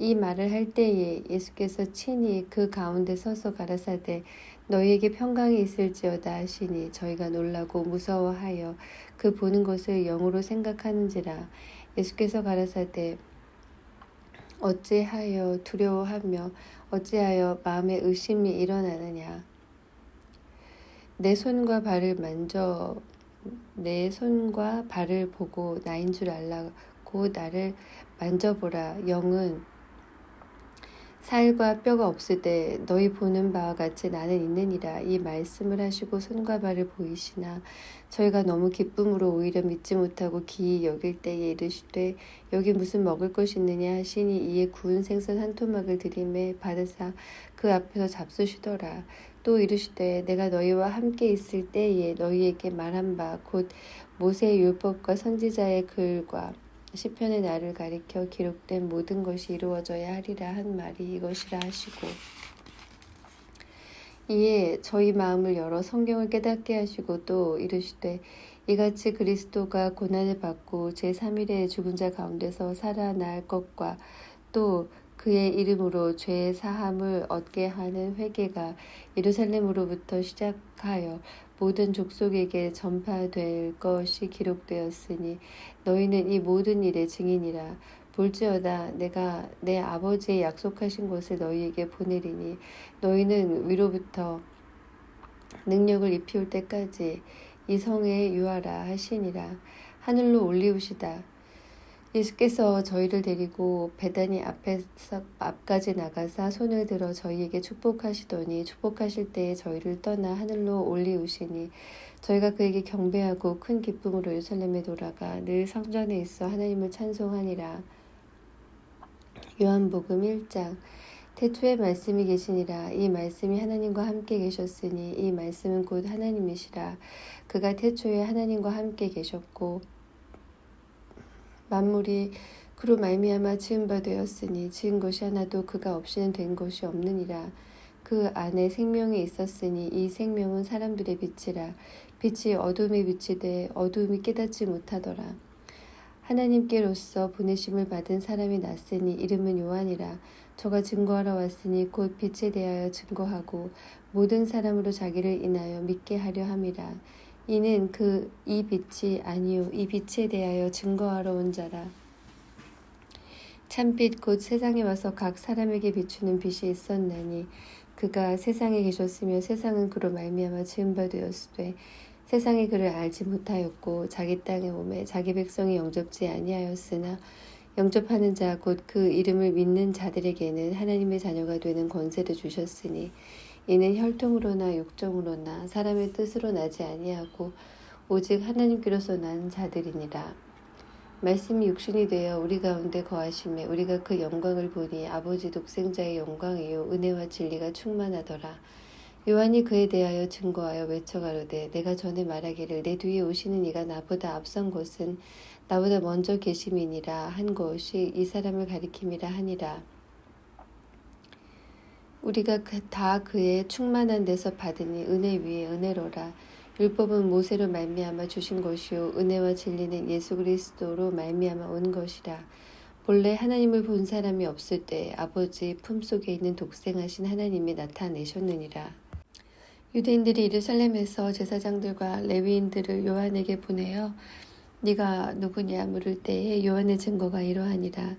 S1: 이 말을 할 때에 예수께서 친히 그 가운데 서서 가라사대 너희에게 평강이 있을지어다 하시니 저희가 놀라고 무서워하여 그 보는 것을 영으로 생각하는지라. 예수께서 가라사대 어찌하여 두려워하며 어찌하여 마음에 의심이 일어나느냐. 내 손과 발을 보고 나인 줄 알라고 나를 만져보라. 영은 살과 뼈가 없을 때 너희 보는 바와 같이 나는 있느니라. 이 말씀을 하시고 손과 발을 보이시나 저희가 너무 기쁨으로 오히려 믿지 못하고 기이 여길 때에 이르시되 여기 무슨 먹을 것이 있느냐 하시니 이에 구운 생선 1토막을 드림에 받으사 그 앞에서 잡수시더라. 또 이르시되 내가 너희와 함께 있을 때에 너희에게 말한 바 곧 모세의 율법과 선지자의 글과 시편의 날을 가리켜 기록된 모든 것이 이루어져야 하리라 한 말이 이것이라 하시고 이에 저희 마음을 열어 성경을 깨닫게 하시고 또 이르시되 이같이 그리스도가 고난을 받고 제3일에 죽은 자 가운데서 살아날 것과 또 그의 이름으로 죄의 사함을 얻게 하는 회개가 예루살렘으로부터 시작하여 모든 족속에게 전파될 것이 기록되었으니 너희는 이 모든 일의 증인이라. 볼지어다 내가 내 아버지의 약속하신 것을 너희에게 보내리니 너희는 위로부터 능력을 입히올 때까지 이 성에 유하라 하시니라. 하늘로 올리우시다. 예수께서 저희를 데리고 베다니 앞까지 나가사 손을 들어 저희에게 축복하시더니 축복하실 때에 저희를 떠나 하늘로 올리우시니 저희가 그에게 경배하고 큰 기쁨으로 예루살렘에 돌아가 늘 성전에 있어 하나님을 찬송하니라. 요한복음 1장. 태초에 말씀이 계시니라. 이 말씀이 하나님과 함께 계셨으니 이 말씀은 곧 하나님이시라. 그가 태초에 하나님과 함께 계셨고 만물이 그로 말미암아 지은 바 되었으니 지은 것이 하나도 그가 없이는 된 것이 없느니라. 그 안에 생명이 있었으니 이 생명은 사람들의 빛이라. 빛이 어둠에 비치되 어둠이 깨닫지 못하더라. 하나님께로서 보내심을 받은 사람이 났으니 이름은 요한이라. 저가 증거하러 왔으니 곧 빛에 대하여 증거하고 모든 사람으로 자기를 인하여 믿게 하려 함이라. 이는 이 빛이 아니요 이 빛에 대하여 증거하러 온 자라. 참빛 곧 세상에 와서 각 사람에게 비추는 빛이 있었나니 그가 세상에 계셨으며 세상은 그로 말미암아 지은 바 되었으되 세상이 그를 알지 못하였고 자기 땅에 오매 자기 백성이 영접지 아니하였으나 영접하는 자 곧 그 이름을 믿는 자들에게는 하나님의 자녀가 되는 권세를 주셨으니 이는 혈통으로나 육정으로나 사람의 뜻으로 나지 아니하고 오직 하나님께로서 난 자들이니라. 말씀이 육신이 되어 우리 가운데 거하심에 우리가 그 영광을 보니 아버지 독생자의 영광이요 은혜와 진리가 충만하더라. 요한이 그에 대하여 증거하여 외쳐가로되 내가 전에 말하기를 내 뒤에 오시는 이가 나보다 앞선 것은 나보다 먼저 계심이니라 한 것이 이 사람을 가리킴이라 하니라. 우리가 다 그의 충만한 데서 받으니 은혜 위에 은혜로라. 율법은 모세로 말미암아 주신 것이요 은혜와 진리는 예수 그리스도로 말미암아 온 것이라. 본래 하나님을 본 사람이 없을 때 아버지 품속에 있는 독생하신 하나님이 나타내셨느니라. 유대인들이 예루살렘에서 제사장들과 레위인들을 요한에게 보내어 네가 누구냐 물을 때에 요한의 증거가 이러하니라.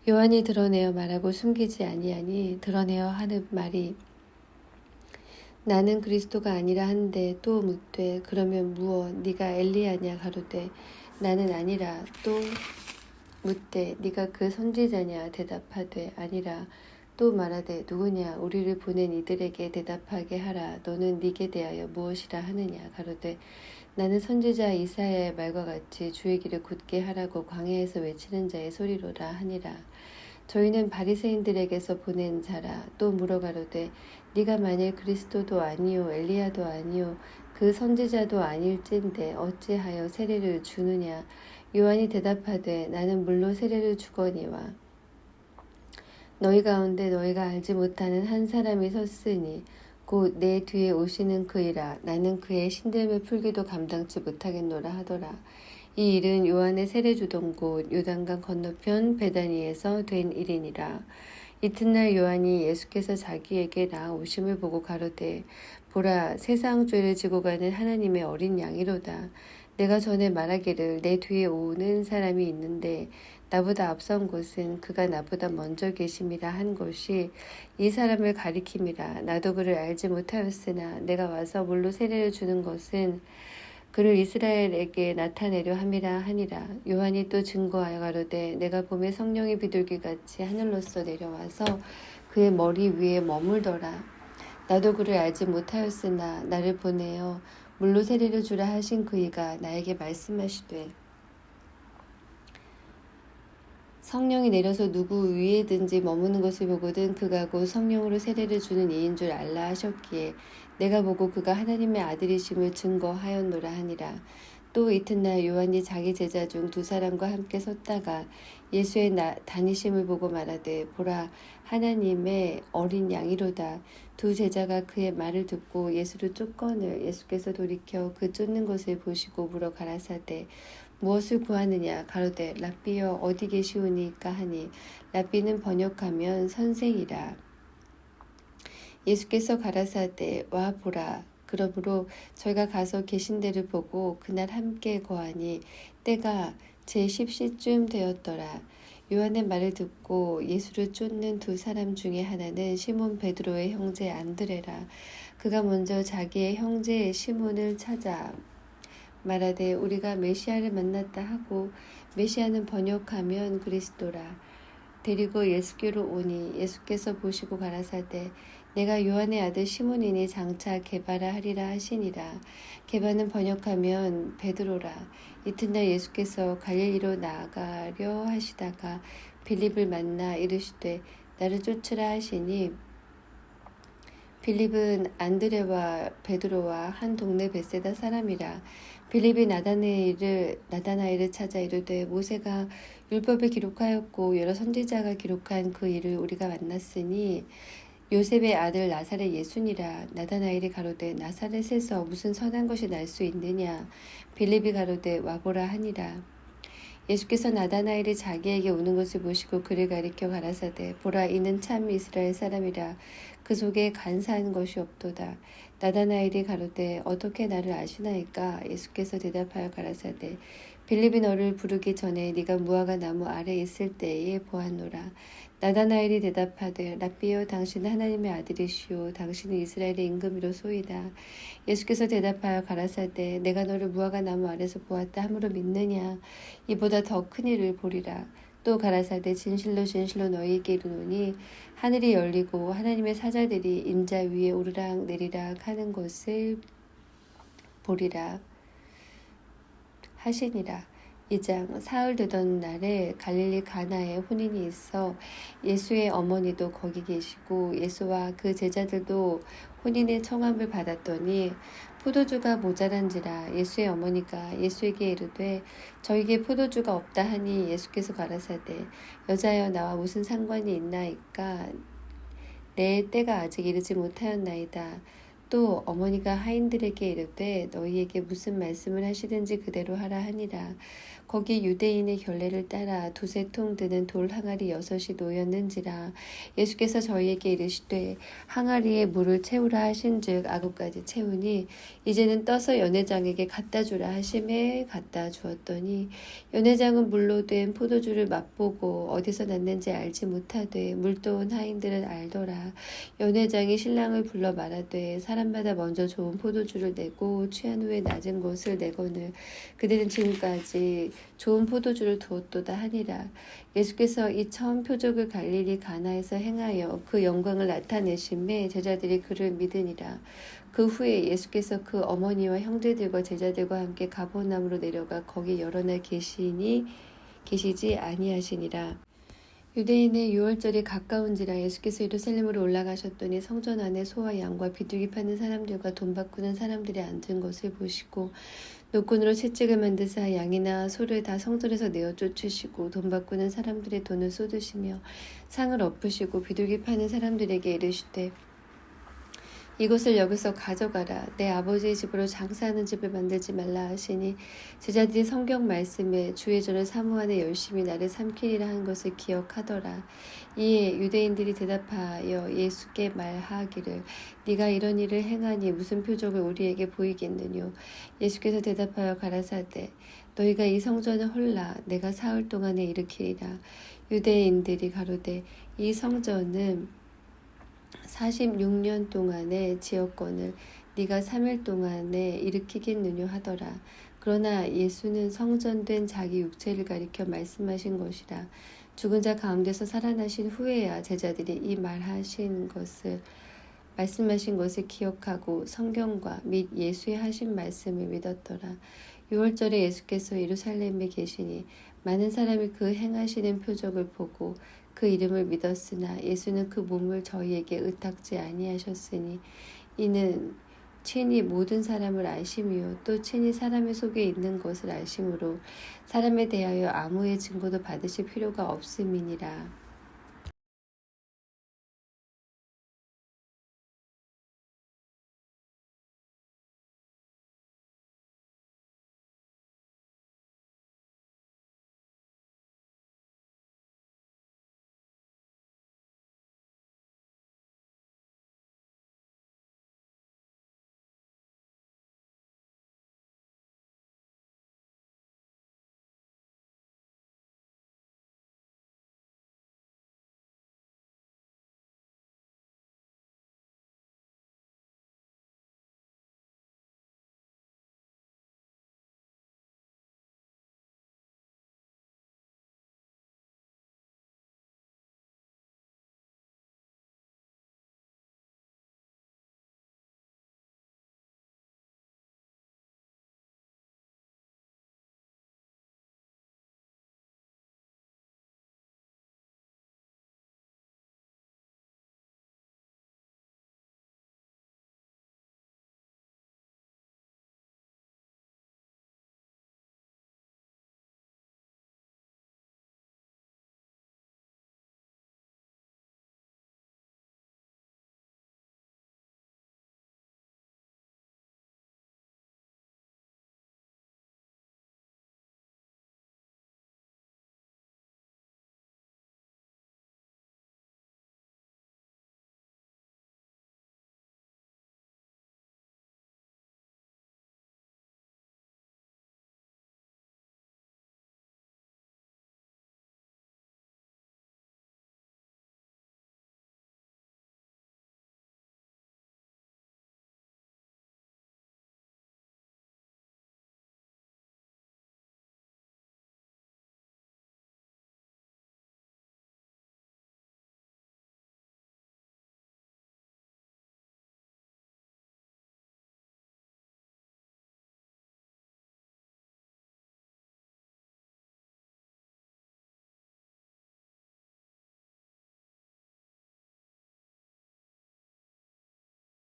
S1: 요한이 드러내어 말하고 숨기지 아니하니 드러내어 하는 말이 나는 그리스도가 아니라 한데 또 묻되 그러면 무엇 네가 엘리야냐 가로되 나는 아니라. 또 묻되 네가 그 선지자냐? 대답하되 아니라. 또 말하되 누구냐? 우리를 보낸 이들에게 대답하게 하라. 너는 네게 대하여 무엇이라 하느냐? 가로되 나는 선지자 이사야의 말과 같이 주의 길을 곧게 하라고 광야에서 외치는 자의 소리로라 하니라. 저희는 바리새인들에게서 보낸 자라. 또 물어가로되 네가 만일 그리스도도 아니요 엘리야도 아니요 그 선지자도 아닐진데 어찌하여 세례를 주느냐? 요한이 대답하되 나는 물로 세례를 주거니와 너희 가운데 너희가 알지 못하는 한 사람이 섰으니 곧 내 뒤에 오시는 그이라. 나는 그의 신들매 풀기도 감당치 못하겠노라 하더라. 이 일은 요한의 세례 주던 곳 요단강 건너편 베다니에서 된 일이니라. 이튿날 요한이 예수께서 자기에게 나아오심을 보고 가로되 보라, 세상 죄를 지고 가는 하나님의 어린 양이로다. 내가 전에 말하기를 내 뒤에 오는 사람이 있는데 나보다 앞선 곳은 그가 나보다 먼저 계심이라 한 것이 이 사람을 가리킴이라. 나도 그를 알지 못하였으나 내가 와서 물로 세례를 주는 것은 그를 이스라엘에게 나타내려 함이라 하니라. 요한이 또 증거하여 가로되 내가 봄에 성령이 비둘기같이 하늘로서 내려와서 그의 머리 위에 머물더라. 나도 그를 알지 못하였으나 나를 보내어 물로 세례를 주라 하신 그이가 나에게 말씀하시되 성령이 내려서 누구 위에든지 머무는 것을 보거든 그가 곧 성령으로 세례를 주는 이인 줄 알라 하셨기에 내가 보고 그가 하나님의 아들이심을 증거하였노라 하니라. 또 이튿날 요한이 자기 제자 중 두 사람과 함께 섰다가 예수의 다니심을 보고 말하되 보라, 하나님의 어린 양이로다. 두 제자가 그의 말을 듣고 예수를 쫓거늘 예수께서 돌이켜 그 쫓는 것을 보시고 물어 가라사대 무엇을 구하느냐? 가로되 랍비여 어디 계시오니까 하니 랍비는 번역하면 선생이라. 예수께서 가라사대 와 보라. 그러므로 저희가 가서 계신 데를 보고 그날 함께 거하니 때가 제10시쯤 되었더라. 요한의 말을 듣고 예수를 쫓는 두 사람 중에 하나는 시몬 베드로의 형제 안드레라. 그가 먼저 자기의 형제 시몬을 찾아 말하되 우리가 메시아를 만났다 하고 메시아는 번역하면 그리스도라. 데리고 예수께로 오니 예수께서 보시고 가라사대 내가 요한의 아들 시몬이니 장차 게바라 하리라 하시니라. 게바는 번역하면 베드로라. 이튿날 예수께서 갈릴리로 나가려 하시다가 빌립을 만나 이르시되 나를 쫓으라 하시니 빌립은 안드레와 베드로와 한 동네 벳세다 사람이라. 빌립이 나다나엘을 찾아 이르되 모세가 율법에 기록하였고 여러 선지자가 기록한 그 일을 우리가 만났으니 요셉의 아들 나사렛 예수니라. 나다나엘이 가로되 나사렛에서 무슨 선한 것이 날 수 있느냐? 빌립이 가로되 와보라 하니라. 예수께서 나다나엘이 자기에게 오는 것을 보시고 그를 가리켜 가라사대 보라, 이는 참 이스라엘 사람이라. 그 속에 간사한 것이 없도다. 나다나엘이 가로되 어떻게 나를 아시나이까? 예수께서 대답하여 가라사대 빌립이 너를 부르기 전에 네가 무화과 나무 아래 있을 때에 보았노라. 나다나엘이 대답하되 랍비여 당신은 하나님의 아들이시오 당신은 이스라엘의 임금이로소이다. 예수께서 대답하여 가라사대 내가 너를 무화과 나무 아래서 보았다 함으로 믿느냐? 이보다 더 큰 일을 보리라. 또 가라사대 진실로 진실로 너희에게 이르노니 하늘이 열리고 하나님의 사자들이 인자 위에 오르락 내리락 하는 것을 보리라 하시니라. 2장 사흘 되던 날에 갈릴리 가나에 혼인이 있어 예수의 어머니도 거기 계시고 예수와 그 제자들도 혼인의 청함을 받았더니 포도주가 모자란지라. 예수의 어머니가 예수에게 이르되 저에게 포도주가 없다 하니 예수께서 가라사대 여자여 나와 무슨 상관이 있나이까? 내 때가 아직 이르지 못하였나이다. 또 어머니가 하인들에게 이르되 너희에게 무슨 말씀을 하시든지 그대로 하라 하니라. 거기 유대인의 결례를 따라 두세 통 드는 돌 항아리 6이 놓였는지라. 예수께서 저희에게 이르시되 항아리에 물을 채우라 하신즉 아구까지 채우니 이제는 떠서 연회장에게 갖다 주라 하심에 갖다 주었더니 연회장은 물로 된 포도주를 맛보고 어디서 났는지 알지 못하되 물도온 하인들은 알더라. 연회장이 신랑을 불러 말하되 사람마다 먼저 좋은 포도주를 내고 취한 후에 낮은 것을 내거늘 그들은 지금까지 좋은 포도주를 두었도다 하니라. 예수께서 이 처음 표적을 갈릴리 가나에서 행하여 그 영광을 나타내심에 제자들이 그를 믿으니라. 그 후에 예수께서 그 어머니와 형제들과 제자들과 함께 가버나움으로 내려가 거기 여러 날 계시지 아니하시니라. 유대인의 유월절이 가까운지라 예수께서 예루살렘으로 올라가셨더니 성전 안에 소와 양과 비둘기 파는 사람들과 돈 바꾸는 사람들이 앉은 것을 보시고 노끈으로 채찍을 만드사 양이나 소를 다 성전에서 내어 쫓으시고 돈 바꾸는 사람들의 돈을 쏟으시며 상을 엎으시고 비둘기 파는 사람들에게 이르시되 이것을 여기서 가져가라. 내 아버지의 집으로 장사하는 집을 만들지 말라 하시니 제자들이 성경 말씀에 주의 전을 사모하는 열심히 나를 삼키리라 한 것을 기억하더라. 이에 유대인들이 대답하여 예수께 말하기를 네가 이런 일을 행하니 무슨 표적을 우리에게 보이겠느뇨. 예수께서 대답하여 가라사대 너희가 이 성전을 헐라 내가 사흘 동안에 일으키리라. 유대인들이 가로되 이 성전은 46년 동안에 지었거늘 네가 3일 동안에 일으키겠느뇨 하더라. 그러나 예수는 성전된 자기 육체를 가리켜 말씀하신 것이라. 죽은 자 가운데서 살아나신 후에야 제자들이 이 말씀하신 것을 기억하고 성경과 및 예수의 하신 말씀을 믿었더라. 6월절에 예수께서 예루살렘에 계시니 많은 사람이 그 행하시는 표적을 보고 그 이름을 믿었으나 예수는 그 몸을 저희에게 의탁지 아니하셨으니 이는 친히 모든 사람을 아심이요 또 친히 사람의 속에 있는 것을 아심으로 사람에 대하여 아무의 증거도 받으실 필요가 없음이니라.